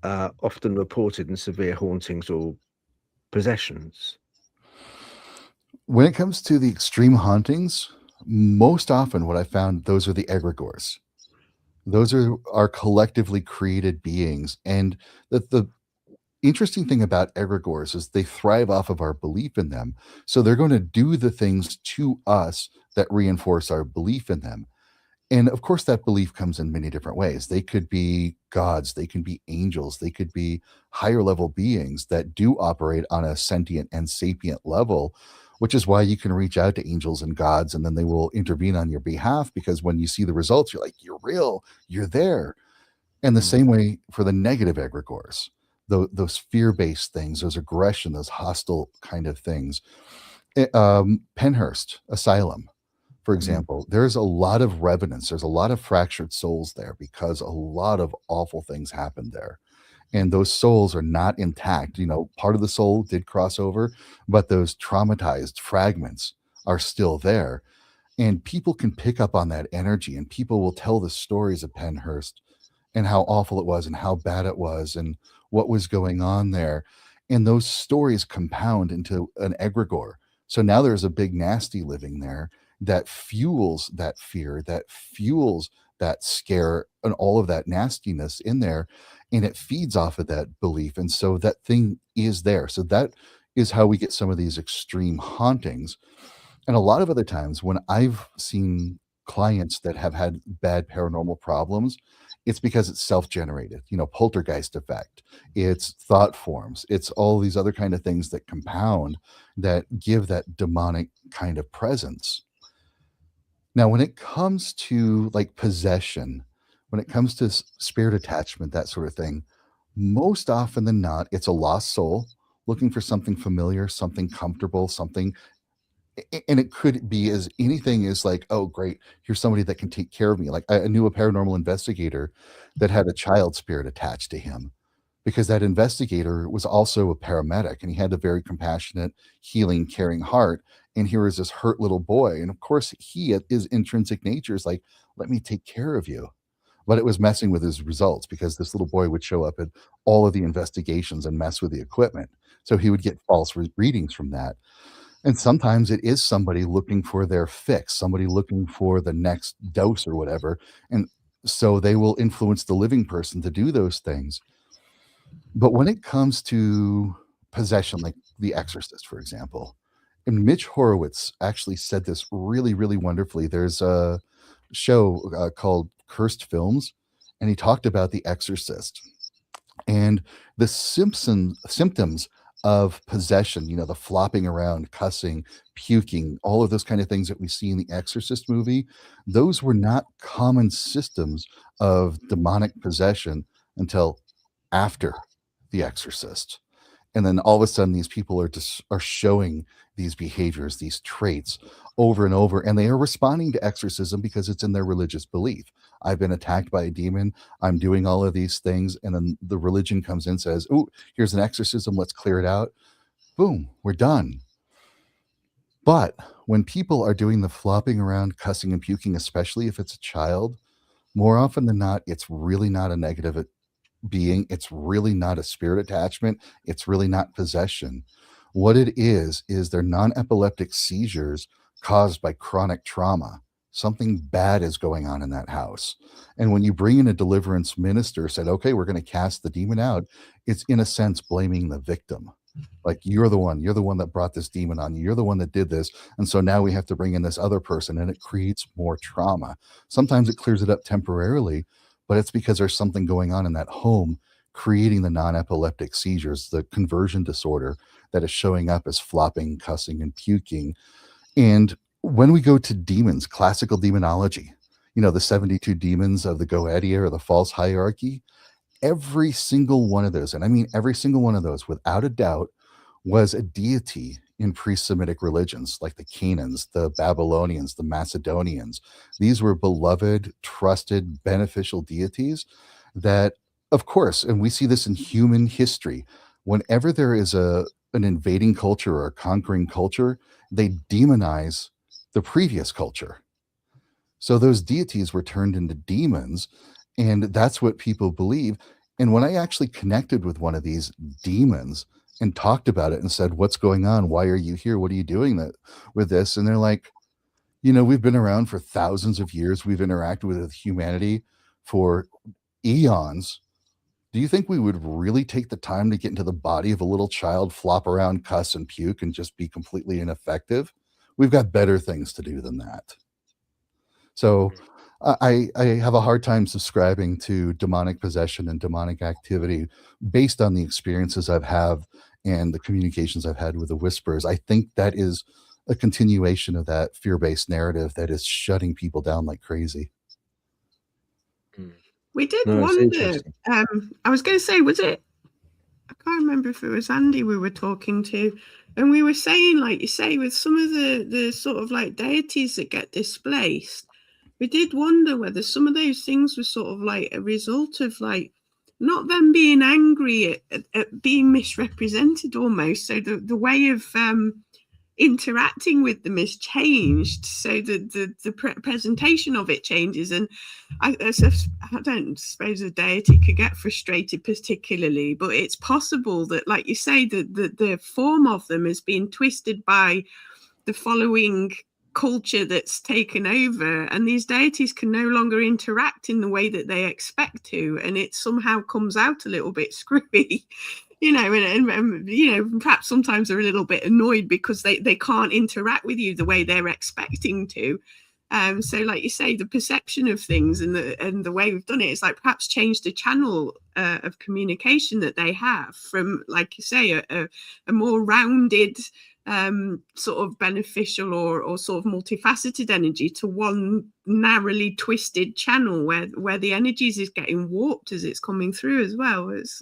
often reported in severe hauntings or possessions? When it comes to the extreme hauntings, most often what I found, those are the egregores. Those are collectively created beings. And the interesting thing about egregores is they thrive off of our belief in them. So they're going to do the things to us that reinforce our belief in them. And of course, that belief comes in many different ways. They could be gods, they can be angels, they could be higher level beings that do operate on a sentient and sapient level, which is why you can reach out to angels and gods and then they will intervene on your behalf, because when you see the results, you're like, you're real, you're there. And the same way for the negative egregores, those fear-based things, those aggression, those hostile kind of things. Penhurst Asylum, for example, there's a lot of revenants, there's a lot of fractured souls there because a lot of awful things happened there. And those souls are not intact. You know, part of the soul did cross over, but those traumatized fragments are still there. And people can pick up on that energy, and people will tell the stories of Penhurst and how awful it was and how bad it was and what was going on there. And those stories compound into an egregore. So now there's a big nasty living there that fuels that fear, that fuels that scare and all of that nastiness in there. And it feeds off of that belief. And so that thing is there. So that is how we get some of these extreme hauntings. And a lot of other times when I've seen clients that have had bad paranormal problems, it's because it's self-generated, you know, poltergeist effect, it's thought forms, it's all these other kind of things that compound that give that demonic kind of presence. Now, when it comes to like possession, when it comes to spirit attachment, that sort of thing, most often than not, it's a lost soul looking for something familiar, something comfortable, something. And it could be as anything as like, oh, great, here's somebody that can take care of me. Like I knew a paranormal investigator that had a child spirit attached to him because that investigator was also a paramedic and he had a very compassionate, healing, caring heart. And here is this hurt little boy. And of course, he at his intrinsic nature is like, let me take care of you. But it was messing with his results because this little boy would show up at all of the investigations and mess with the equipment. So he would get false readings from that. And sometimes it is somebody looking for their fix, somebody looking for the next dose or whatever. And so they will influence the living person to do those things. But when it comes to possession, like The Exorcist, for example, and Mitch Horowitz actually said this really, really wonderfully. There's a show called Cursed Films, and he talked about The Exorcist and the symptoms of possession, you know, the flopping around, cussing, puking, all of those kind of things that we see in the Exorcist movie. Those were not common systems of demonic possession until after The Exorcist. And then all of a sudden these people are showing these behaviors, these traits over and over, and they are responding to exorcism because it's in their religious belief. I've been attacked by a demon, I'm doing all of these things, and then the religion comes in and says, oh, here's an exorcism, let's clear it out. Boom, we're done. But when people are doing the flopping around, cussing and puking, especially if it's a child, more often than not, it's really not a negative being. It's really not a spirit attachment. It's really not possession. What it is they're non-epileptic seizures caused by chronic trauma. Something bad is going on in that house. And when you bring in a deliverance minister, said, okay, we're going to cast the demon out, it's in a sense blaming the victim. Like, you're the one that brought this demon on you. You're the one that did this. And so now we have to bring in this other person, and it creates more trauma. Sometimes it clears it up temporarily, but it's because there's something going on in that home creating the non-epileptic seizures, the conversion disorder that is showing up as flopping, cussing, and puking. And when we go to demons, classical demonology, the 72 demons of the Goetia or the false hierarchy, every single one of those, and I mean every single one of those, without a doubt, was a deity in pre-Semitic religions, like the Canaans, the Babylonians, the Macedonians. These were beloved, trusted, beneficial deities that, of course, and we see this in human history, whenever there is an invading culture or a conquering culture, they demonize the previous culture. So those deities were turned into demons, and that's what people believe. And when I actually connected with one of these demons and talked about it and said, what's going on? Why are you here? What are you doing with this? And they're like, we've been around for thousands of years. We've interacted with humanity for eons. Do you think we would really take the time to get into the body of a little child, flop around, cuss and puke, and just be completely ineffective? We've got better things to do than that. So I have a hard time subscribing to demonic possession and demonic activity based on the experiences I've had and the communications I've had with the Whisperers. I think that is a continuation of that fear-based narrative that is shutting people down like crazy. We did No, it's wonder. interesting. I was going to say, was it? I can't remember if it was Andy we were talking to, and we were saying, like you say, with some of the sort of like deities that get displaced, we did wonder whether some of those things were sort of like a result of like not them being angry at being misrepresented almost. So the way of interacting with them is changed, so the presentation of it changes. And I don't suppose a deity could get frustrated particularly, but it's possible that, like you say, the form of them has been twisted by the following culture that's taken over, and these deities can no longer interact in the way that they expect to, and it somehow comes out a little bit screwy. And perhaps sometimes they're a little bit annoyed because they can't interact with you the way they're expecting to. So like you say, the perception of things and the way we've done it is like perhaps changed the channel of communication that they have from, like you say, a more rounded sort of beneficial or sort of multifaceted energy to one narrowly twisted channel where the energies is getting warped as it's coming through as well. It's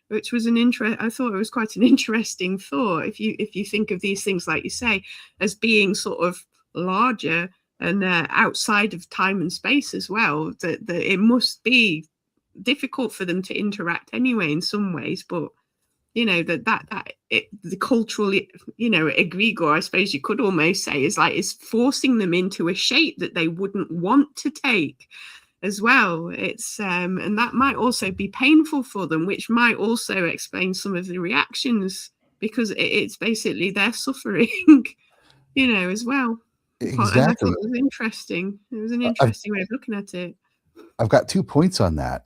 which was I thought it was quite an interesting thought, if you think of these things, like you say, as being sort of larger and outside of time and space as well, that it must be difficult for them to interact anyway in some ways. But the cultural, egregore, I suppose you could almost say, is forcing them into a shape that they wouldn't want to take as well. It's and that might also be painful for them, which might also explain some of the reactions, because it's basically their suffering, as well. Exactly. And I thought it was interesting. It was an interesting way of looking at it. I've got 2 points on that.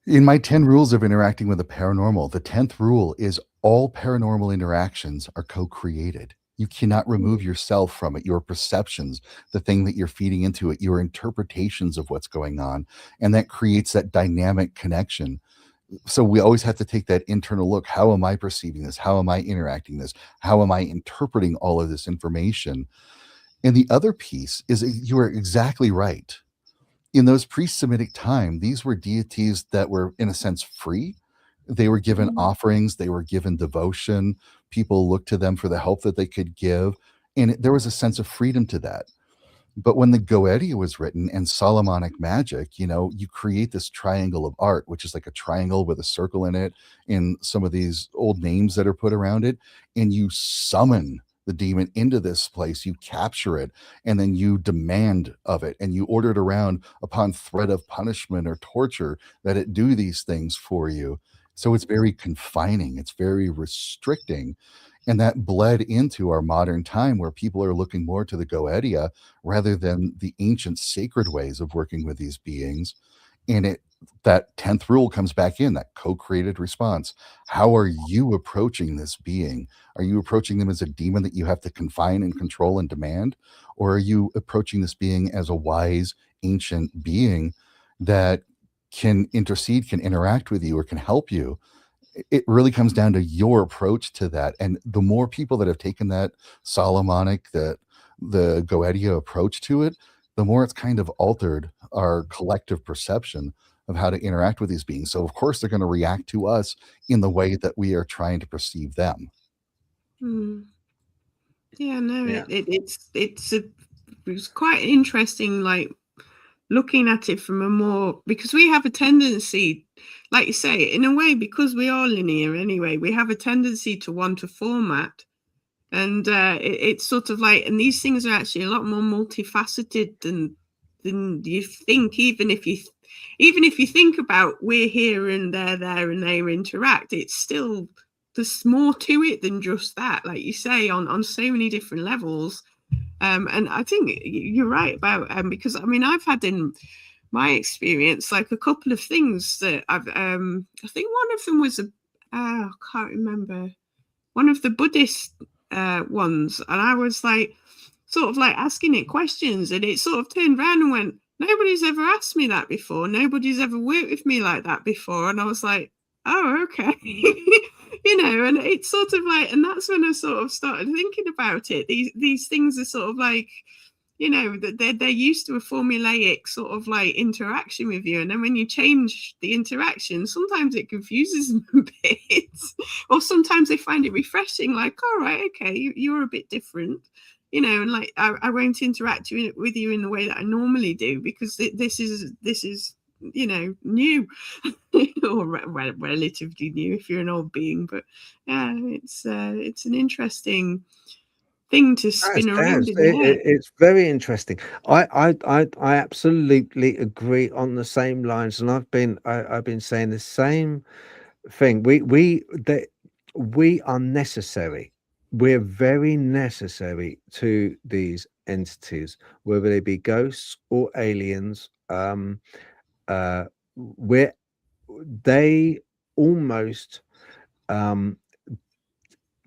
In my 10 rules of interacting with the paranormal, the 10th rule is all paranormal interactions are co-created. You cannot remove yourself from it, your perceptions, the thing that you're feeding into it, your interpretations of what's going on. And that creates that dynamic connection. So we always have to take that internal look. How am I perceiving this? How am I interacting this? How am I interpreting all of this information? And the other piece is, you are exactly right. In those pre-Semitic time, these were deities that were, in a sense, free. They were given offerings. They were given devotion. People looked to them for the help that they could give. And there was a sense of freedom to that. But when the Goetia was written and Solomonic magic, you create this triangle of art, which is like a triangle with a circle in it, and some of these old names that are put around it, and you summon the demon into this place, you capture it, and then you demand of it, and you order it around upon threat of punishment or torture that it do these things for you. So it's very confining, it's very restricting. And that bled into our modern time where people are looking more to the Goetia rather than the ancient sacred ways of working with these beings. And that 10th rule comes back in, that co-created response. How are you approaching this being? Are you approaching them as a demon that you have to confine and control and demand? Or are you approaching this being as a wise ancient being that can intercede, can interact with you, or can help you? It really comes down to your approach to that. And the more people that have taken that Solomonic, the Goetia approach to it, the more it's kind of altered our collective perception of how to interact with these beings. So of course they're going to react to us in the way that we are trying to perceive them. Yeah, no, Yeah. it's quite interesting, like looking at it from a more, because we have a tendency, like you say, in a way, because we are linear anyway, we have a tendency to want a format. And it's sort of like, and these things are actually a lot more multifaceted than you think. Even if you think about we're here and they're there and they interact, it's still, there's more to it than just that, like you say, on so many different levels. And I think you're right about because I mean I've had in my experience like a couple of things that I've I think one of them was I can't remember, one of the Buddhist ones, and I was like sort of like asking it questions, and it sort of turned around and went, nobody's ever asked me that before, nobody's ever worked with me like that before. And I was like, oh, okay. And it's sort of like, and that's when I sort of started thinking about it. These things are sort of like, they're used to a formulaic sort of like interaction with you, and then when you change the interaction, sometimes it confuses them a bit, or sometimes they find it refreshing, like, all right, okay, you're a bit different, and like I won't interact with you in the way that I normally do, because this is new or relatively new if you're an old being. But yeah, it's an interesting thing to spin around in the head. It's very interesting. I absolutely agree on the same lines, and I've been saying the same thing. We are necessary. We're very necessary to these entities, whether they be ghosts or aliens. They almost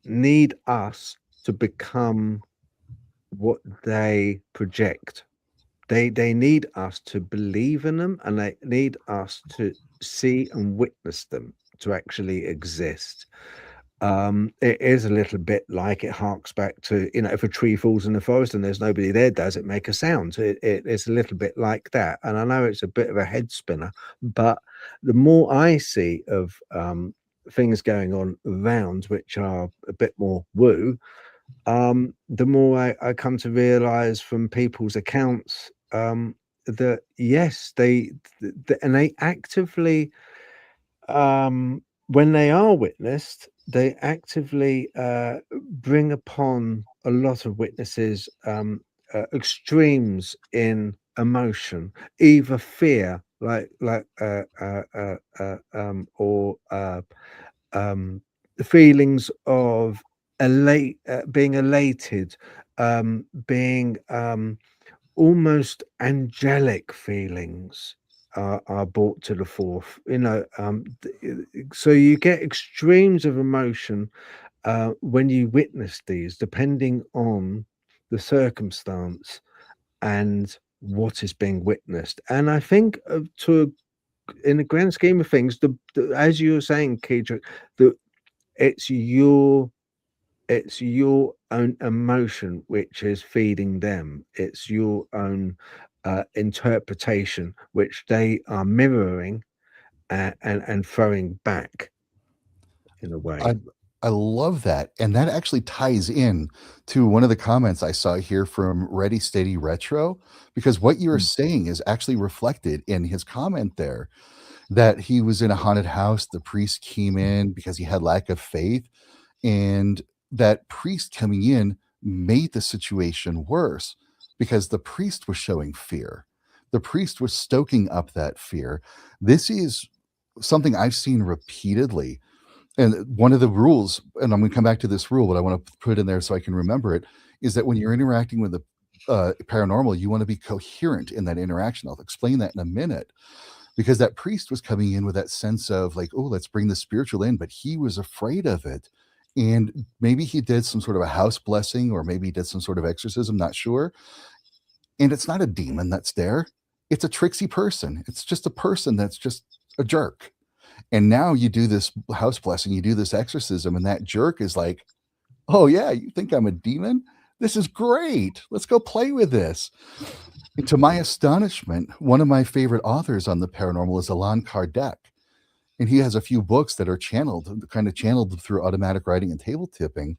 need us to become what they project. They need us to believe in them, and they need us to see and witness them to actually exist. It is a little bit like, it harks back to, if a tree falls in the forest and there's nobody there, does it make a sound? It's a little bit like that. And I know it's a bit of a head spinner, but the more I see of things going on around which are a bit more woo, the more I come to realize from people's accounts that yes, they actively, when they are witnessed, they actively bring upon a lot of witnesses extremes in emotion, either fear, or the feelings of being elated, being almost angelic feelings are brought to the forth. So you get extremes of emotion when you witness these, depending on the circumstance and what is being witnessed. And I think in the grand scheme of things, as you were saying, Kaedrich, it's your own emotion which is feeding them. It's your own interpretation which they are mirroring and throwing back in a way. I love that. And that actually ties in to one of the comments I saw here from Ready Steady Retro, because what you're saying is actually reflected in his comment there, that he was in a haunted house. The priest came in because he had lack of faith, and that priest coming in made the situation worse because the priest was showing fear. The priest was stoking up that fear. This is something I've seen repeatedly. And one of the rules, and I'm going to come back to this rule, but I want to put it in there so I can remember it, is that when you're interacting with the paranormal, you want to be coherent in that interaction. I'll explain that in a minute, because that priest was coming in with that sense of like, oh, let's bring the spiritual in, but he was afraid of it. And maybe he did some sort of a house blessing, or maybe he did some sort of exorcism, not sure. And it's not a demon that's there. It's a tricksy person. It's just a person that's just a jerk. And now you do this house blessing, you do this exorcism, and that jerk is like, oh, yeah, you think I'm a demon? This is great. Let's go play with this. And to my astonishment, one of my favorite authors on the paranormal is Allan Kardec. And he has a few books that are kind of channeled through automatic writing and table tipping.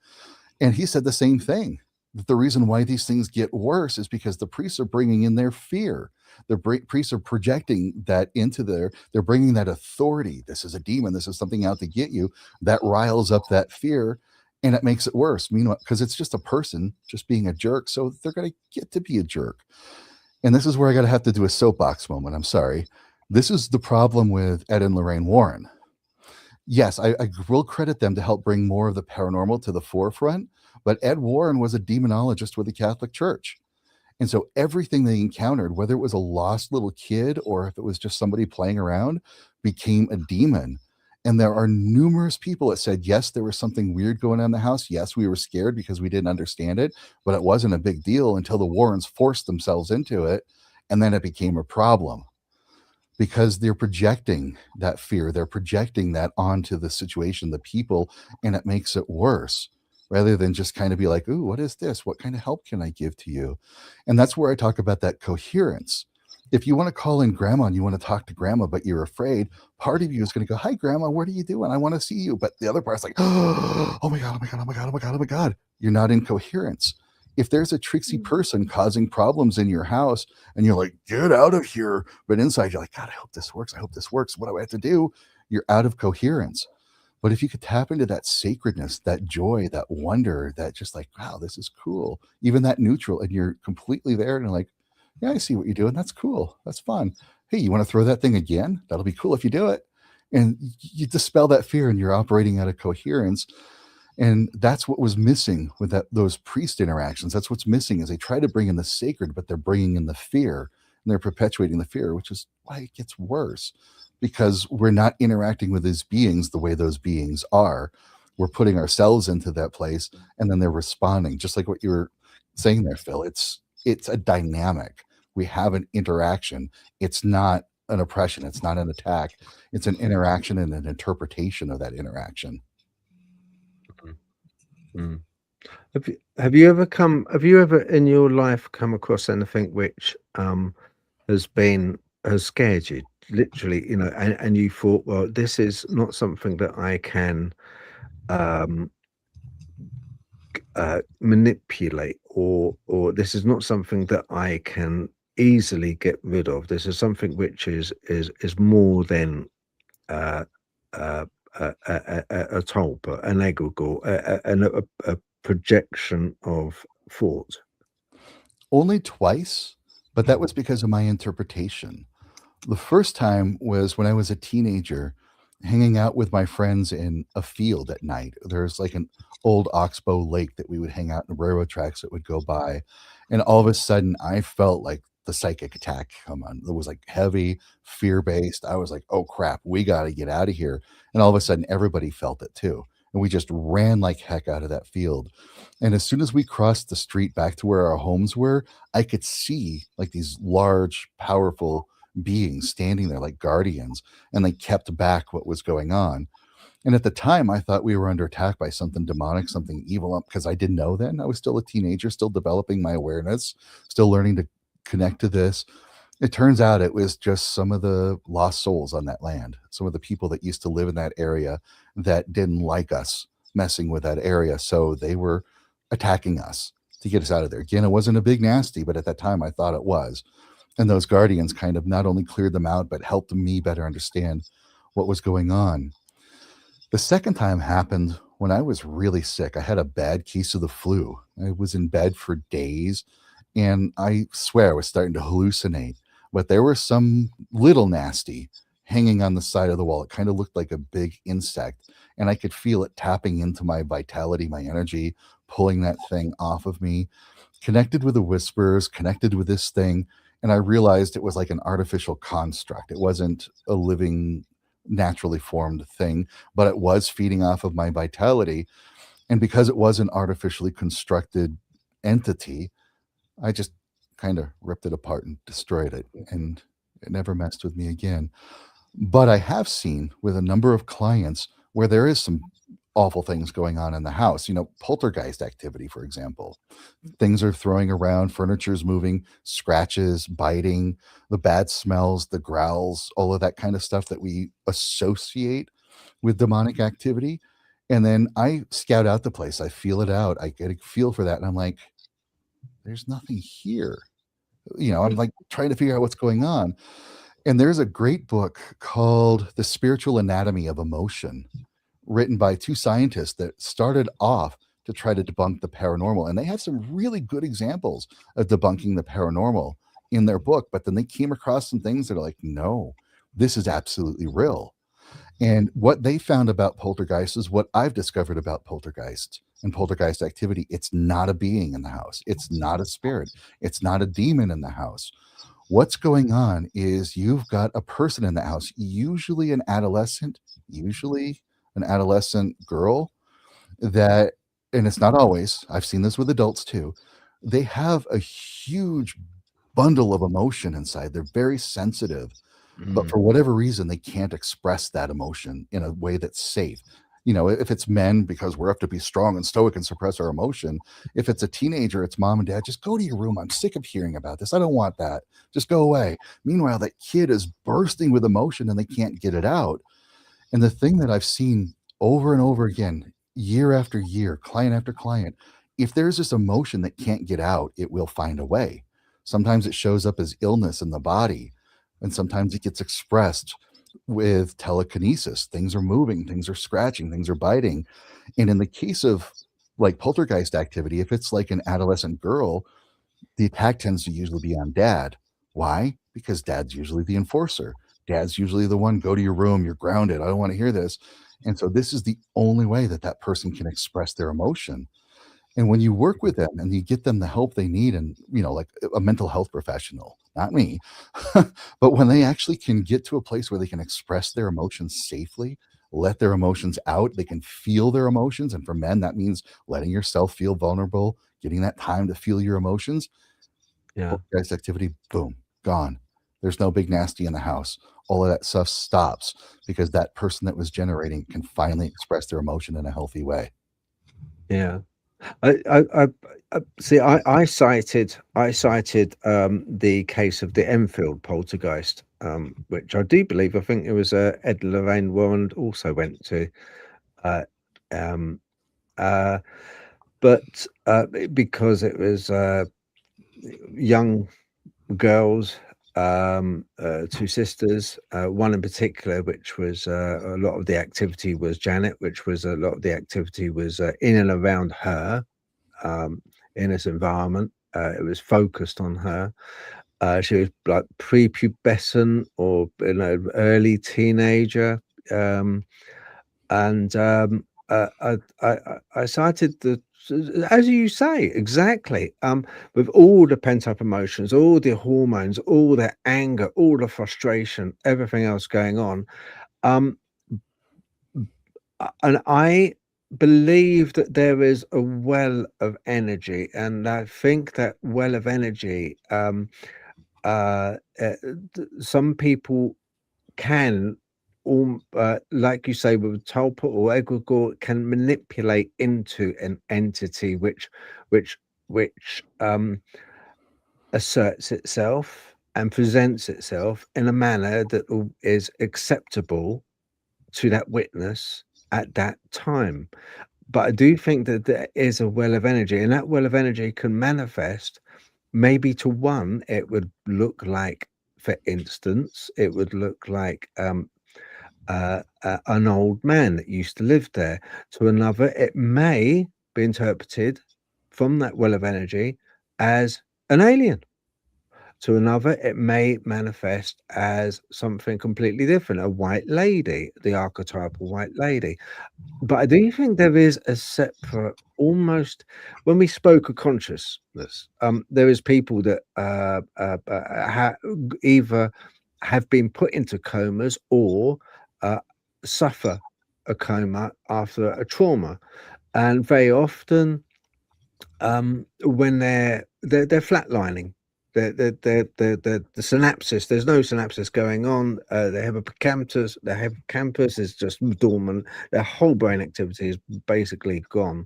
And he said the same thing, that the reason why these things get worse is because the priests are bringing in their fear. The priests are projecting that into they're bringing that authority. This is a demon. This is something out to get you. That riles up that fear, and it makes it worse. Meanwhile, because it's just a person just being a jerk, so they're going to get to be a jerk. And this is where I got to have to do a soapbox moment. I'm sorry. This is the problem with Ed and Lorraine Warren. Yes, I will credit them to help bring more of the paranormal to the forefront, but Ed Warren was a demonologist with the Catholic Church. And so everything they encountered, whether it was a lost little kid or if it was just somebody playing around, became a demon. And there are numerous people that said, yes, there was something weird going on in the house. Yes, we were scared because we didn't understand it, but it wasn't a big deal until the Warrens forced themselves into it. And then it became a problem because they're projecting that fear. They're projecting that onto the situation, the people, and it makes it worse. Rather than just kind of be like, ooh, what is this? What kind of help can I give to you? And that's where I talk about that coherence. If you want to call in grandma and you want to talk to grandma, but you're afraid, part of you is going to go, hi, grandma, what are you doing? I want to see you. But the other part's like, oh my God, oh my God, oh my God, oh my God, oh my God. You're not in coherence. If there's a tricksy person causing problems in your house and you're like, get out of here. But inside you're like, God, I hope this works. I hope this works. What do I have to do? You're out of coherence. But if you could tap into that sacredness, that joy, that wonder, that just like, wow, this is cool, even that neutral, and you're completely there and you're like, yeah, I see what you're doing. That's cool. That's fun. Hey, you want to throw that thing again? That'll be cool if you do it. And you dispel that fear and you're operating out of coherence. And that's what was missing with those priest interactions. That's what's missing is they try to bring in the sacred, but they're bringing in the fear and they're perpetuating the fear, which is why it gets worse. Because we're not interacting with these beings the way those beings are. We're putting ourselves into that place, and then they're responding, just like what you were saying there, Phil. It's a dynamic. We have an interaction. It's not an oppression. It's not an attack. It's an interaction and an interpretation of that interaction. Mm. Have you ever in your life come across anything which has scared you? Literally, and you thought, well, this is not something that I can manipulate, or this is not something that I can easily get rid of. This is something which is more than a tulpa, an egregore, a projection of thought. Only twice, but that was because of my interpretation. The first time was when I was a teenager hanging out with my friends in a field at night. There's like an old oxbow lake that we would hang out in, railroad tracks that would go by. And all of a sudden I felt like the psychic attack come on. It was like heavy, fear-based. I was like, oh crap, we got to get out of here. And all of a sudden everybody felt it too. And we just ran like heck out of that field. And as soon as we crossed the street back to where our homes were, I could see like these large, powerful beings standing there like guardians, and they kept back what was going on. And at the time I thought we were under attack by something demonic, something evil, because I didn't know then. I was still a teenager, still developing my awareness, still learning to connect to this. It turns out it was just some of the lost souls on that land, some of the people that used to live in that area that didn't like us messing with that area, so they were attacking us to get us out of there. Again, it wasn't a big nasty, but at that time I thought it was. And those guardians kind of not only cleared them out, but helped me better understand what was going on. The second time happened when I was really sick. I had a bad case of the flu. I was in bed for days, and I swear I was starting to hallucinate. But there was some little nasty hanging on the side of the wall. It kind of looked like a big insect, and I could feel it tapping into my vitality, my energy, pulling that thing off of me. Connected with the whispers, connected with this thing, and I realized it was like an artificial construct. It wasn't a living, naturally formed thing, but it was feeding off of my vitality. And because it was an artificially constructed entity, I just kind of ripped it apart and destroyed it, and it never messed with me again. But I have seen with a number of clients where there is some awful things going on in the house. Poltergeist activity, for example. Things are throwing around, furniture's moving, scratches, biting, the bad smells, the growls, all of that kind of stuff that we associate with demonic activity. And then I scout out the place. I feel it out. I get a feel for that. And I'm like, there's nothing here. I'm like trying to figure out what's going on. And there's a great book called The Spiritual Anatomy of Emotion, written by two scientists that started off to try to debunk the paranormal. And they had some really good examples of debunking the paranormal in their book. But then they came across some things that are like, no, this is absolutely real. And what they found about poltergeist is what I've discovered about poltergeist and poltergeist activity. It's not a being in the house. It's not a spirit. It's not a demon in the house. What's going on is you've got a person in the house, usually an adolescent girl that, and it's not always, I've seen this with adults too, they have a huge bundle of emotion inside. They're very sensitive, but for whatever reason, they can't express that emotion in a way that's safe. If it's men, because we're up to be strong and stoic and suppress our emotion. If it's a teenager, it's mom and dad, just go to your room. I'm sick of hearing about this. I don't want that. Just go away. Meanwhile, that kid is bursting with emotion and they can't get it out. And the thing that I've seen over and over again, year after year, client after client, if there's this emotion that can't get out, it will find a way. Sometimes it shows up as illness in the body, and sometimes it gets expressed with telekinesis. Things are moving, things are scratching, things are biting. And in the case of like poltergeist activity, if it's like an adolescent girl, the attack tends to usually be on dad. Why? Because dad's usually the enforcer. Dad's usually the one, go to your room, you're grounded, I don't want to hear this. And so this is the only way that that person can express their emotion. And when you work with them and you get them the help they need, and like a mental health professional, not me, but when they actually can get to a place where they can express their emotions safely, let their emotions out, they can feel their emotions. And for men, that means letting yourself feel vulnerable, getting that time to feel your emotions. Yeah. Poltergeist activity, boom, gone. There's no big nasty in the house. All of that stuff stops because that person that was generating can finally express their emotion in a healthy way. Yeah. I see. I cited the case of the Enfield poltergeist, which I do believe. I think it was Ed Lorraine Warren also went to, but because it was young girls, two sisters, one in particular, which was a lot of the activity was Janet, which was a lot of the activity was in and around her, in this environment. It was focused on her. She was like prepubescent or early teenager, and I cited the, as you say, exactly, with all the pent-up emotions, all the hormones, all the anger, all the frustration, everything else going on, and I believe that there is a well of energy, and I think that well of energy, some people can, like you say, with Talpot or Egregore, can manipulate into an entity which asserts itself and presents itself in a manner that is acceptable to that witness at that time. But I do think that there is a well of energy, and that well of energy can manifest. Maybe to one, it would look like, for instance, it would look like an old man that used to live there. To another, it may be interpreted from that well of energy as an alien. To another, it may manifest as something completely different, a white lady, the archetypal white lady. But I do think there is a separate, almost, when we spoke of consciousness, there is people that either have been put into comas or uh, suffer a coma after a trauma, and very often when they're flatlining. The synapses, there's no synapses going on. The hippocampus is just dormant. Their whole brain activity is basically gone.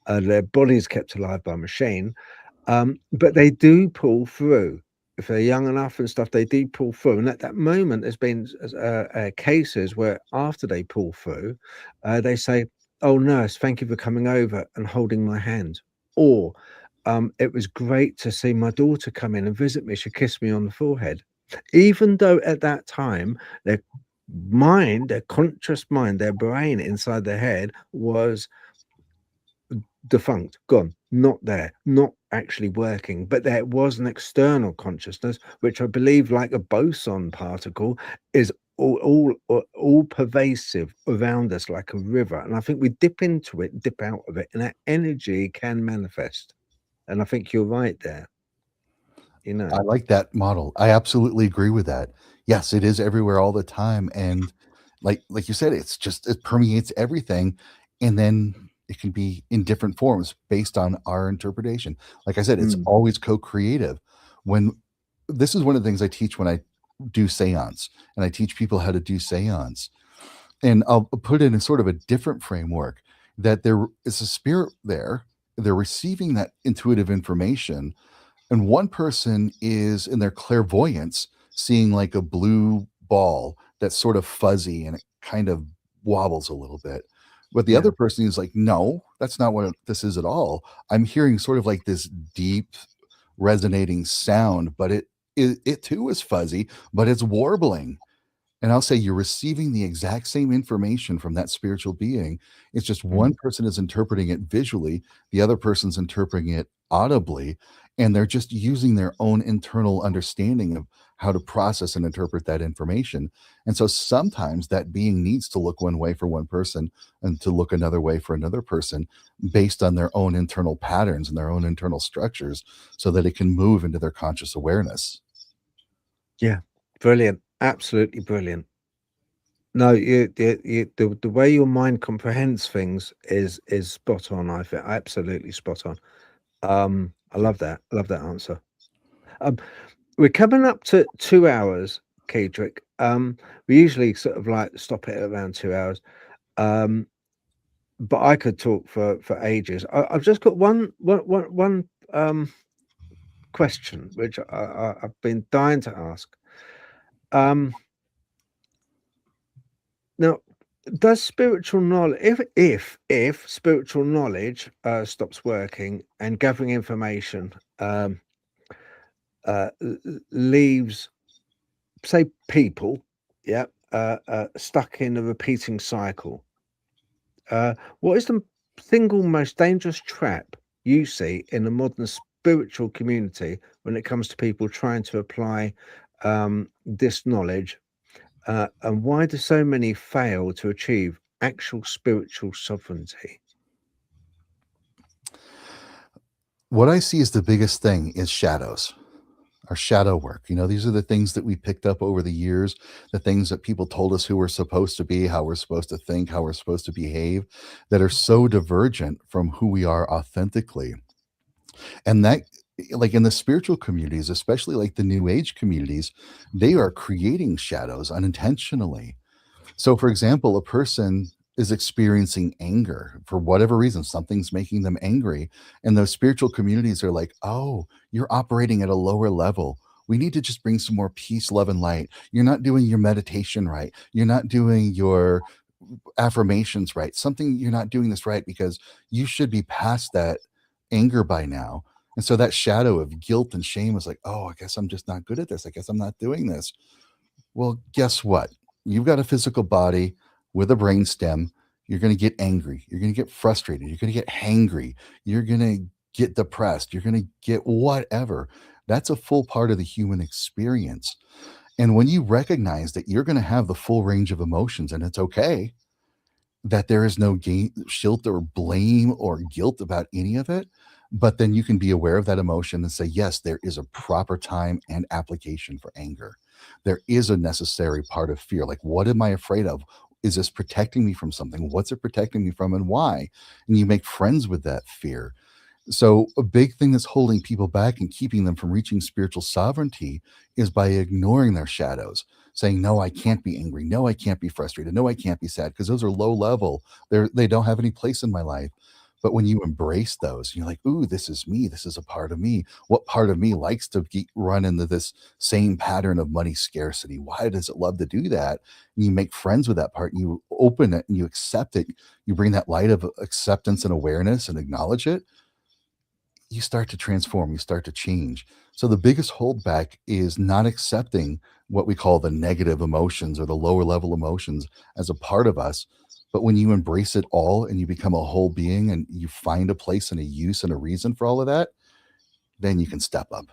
Their body is kept alive by a machine, but they do pull through. If they're young enough and stuff, they do pull through. And at that moment, there's been cases where after they pull through, they say, "Oh, nurse, thank you for coming over and holding my hand." Or it was great to see my daughter come in and visit me. She kissed me on the forehead. Even though at that time, their mind, their conscious mind, their brain inside their head was defunct, gone, not there, not actually working. But there was an external consciousness, which I believe, like a boson particle, is all pervasive around us like a river. And I think we dip into it, dip out of it, and that energy can manifest. And I think you're right there. You know, I like that model. I absolutely agree with that. Yes, it is everywhere all the time, and like you said, it's just it permeates everything, and then it can be in different forms based on our interpretation. Like I said, it's Mm, always co-creative. When this is one of the things I teach when I do seance, and I teach people how to do seance, and I'll put it in sort of a different framework that there is a spirit there. They're receiving that intuitive information, and one person is in their clairvoyance seeing like a blue ball that's sort of fuzzy and it kind of wobbles a little bit, but the yeah, other person is like, no, that's not what this is at all. I'm hearing sort of like this deep resonating sound, but it too is fuzzy, but it's warbling. And I'll say you're receiving the exact same information from that spiritual being. It's just mm, one person is interpreting it visually, the other person's interpreting it audibly, and they're just using their own internal understanding of how to process and interpret that information. And so sometimes that being needs to look one way for one person and to look another way for another person based on their own internal patterns and their own internal structures so that it can move into their conscious awareness. yeah, brilliant, absolutely brilliant. No, the way your mind comprehends things is spot on. I think absolutely spot on. I love that. I love that answer. Um, we're coming up to 2 hours, Kaedrich. We usually sort of like stop it at around 2 hours. Um, but I could talk for ages. I've just got one question which I've been dying to ask. Um, now, does spiritual knowledge, if spiritual knowledge stops working and gathering information leaves, say, people, yeah, stuck in a repeating cycle, what is the single most dangerous trap you see in the modern spiritual community when it comes to people trying to apply this knowledge? And why do so many fail to achieve actual spiritual sovereignty? What I see as the biggest thing is shadows. Our shadow work. These are the things that we picked up over the years, the things that people told us who we're supposed to be, how we're supposed to think, how we're supposed to behave, that are so divergent from who we are authentically. And that, like in the spiritual communities, especially like the new age communities, they are creating shadows unintentionally. So, for example, a person is experiencing anger for whatever reason, something's making them angry. And those spiritual communities are like, oh, you're operating at a lower level. We need to just bring some more peace, love, and light. You're not doing your meditation right. You're not doing your affirmations right. You're not doing this right because you should be past that anger by now. And so that shadow of guilt and shame is like, oh, I guess I'm just not good at this. I guess I'm not doing this. Well, guess what? you've got a physical body with a brain stem. You're going to get angry. You're going to get frustrated. You're going to get hangry. You're going to get depressed. You're going to get whatever. That's a full part of the human experience. And when you recognize that you're going to have the full range of emotions and it's okay, that there is no guilt or blame or guilt about any of it, but then you can be aware of that emotion and say, yes, there is a proper time and application for anger. There is a necessary part of fear. Like, what am I afraid of? Is this protecting me from something? What's it protecting me from and why? And you make friends with that fear. So, a big thing that's holding people back and keeping them from reaching spiritual sovereignty is by ignoring their shadows, saying, no, I can't be angry. No, I can't be frustrated. No, I can't be sad, because those are low level. They don't have any place in my life. But when you embrace those, you're like, ooh, this is me. This is a part of me. What part of me likes to run into this same pattern of money scarcity? Why does it love to do that? And you make friends with that part and you open it and you accept it. You bring that light of acceptance and awareness and acknowledge it. You start to transform, you start to change. So the biggest holdback is not accepting what we call the negative emotions or the lower level emotions as a part of us. But when you embrace it all and you become a whole being and you find a place and a use and a reason for all of that, then you can step up.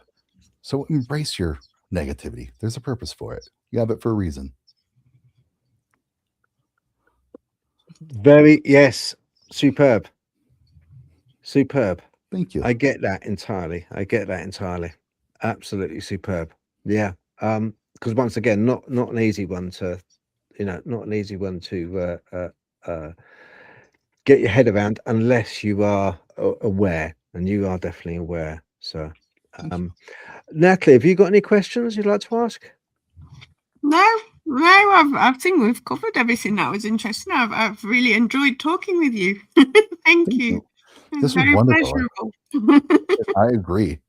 So embrace your negativity. There's a purpose for it. You have it for a reason. Yes, superb. Thank you. I get that entirely. Absolutely superb. Yeah. Because once again, not an easy one to, not an easy one to get your head around unless you are aware, and you are definitely aware. So, Natalie, have you got any questions you'd like to ask? No, I think we've covered everything that was interesting. I've really enjoyed talking with you. Thank you. This was very wonderful. pleasurable. I agree.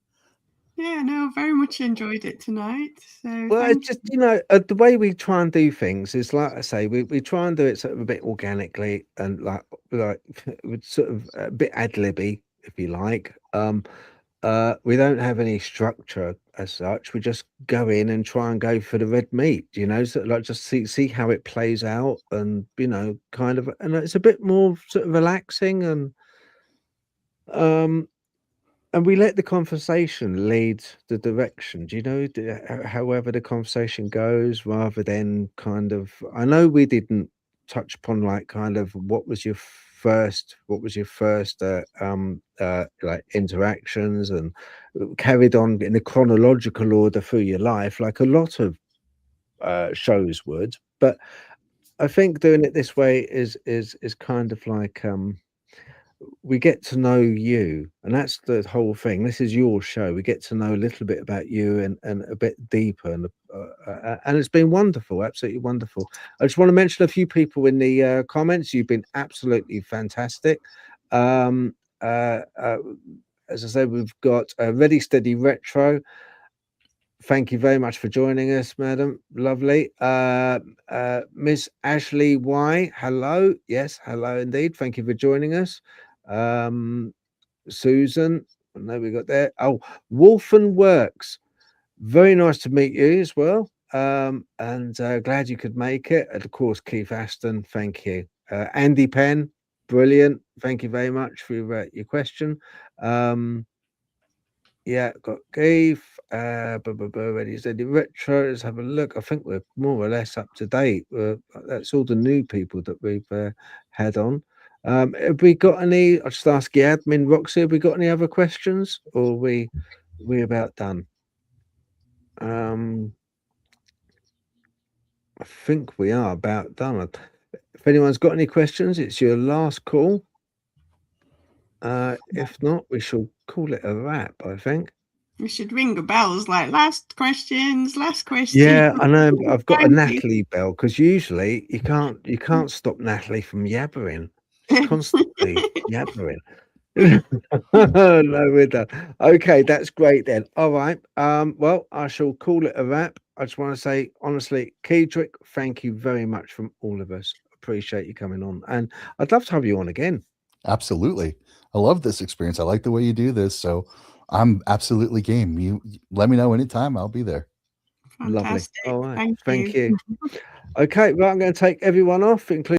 Yeah, no, very much enjoyed it tonight. So Well, it's just, the way we try and do things is, like I say, we try and do it sort of a bit organically and like with sort of a bit ad-libby, if you like. We don't have any structure as such. We just go in and try and go for the red meat, so like just see how it plays out, and kind of, and it's a bit more sort of relaxing, and we let the conversation lead the direction, however the conversation goes, rather than kind of, I know we didn't touch upon like kind of what was your first like interactions, and carried on in a chronological order through your life like a lot of shows would. But I think doing it this way is kind of like, we get to know you, and that's the whole thing. This is your show. We get to know a little bit about you, and a bit deeper, and it's been wonderful, absolutely wonderful. I just want to mention a few people in the comments. You've been absolutely fantastic. As I said, we've got Ready Steady Retro. Thank you very much for joining us, madam. Lovely. Miss Ashley Y, hello. Yes, hello indeed. Thank you for joining us. Susan, I know we got there. Oh, Wolfen Works. Very nice to meet you as well. And glad you could make it. And of course, Keith Aston, thank you. Andy Penn, brilliant. Thank you very much for your question. Yeah, got Keith. Ready Steady Retro. Let's have a look. I think we're more or less up to date. That's all the new people that we've had on. Have we got any? I'll just ask you, admin Roxy. Have we got any other questions, or we about done? I think we are about done. If anyone's got any questions, it's your last call. If not, we shall call it a wrap, I think. We should ring the bells like last question. Yeah, I know. I've got a Natalie bell, because usually you can't stop Natalie from yabbering. She's constantly yabbering. No, we're done. Okay, that's great then. All right. Well, I shall call it a wrap. I just want to say, honestly, Kaedrich, thank you very much from all of us. Appreciate you coming on, and I'd love to have you on again. Absolutely. I love this experience. I like the way you do this. So I'm absolutely game. You let me know anytime. I'll be there. Fantastic. Lovely. All right. Thank you. Okay, right, I'm going to take everyone off, including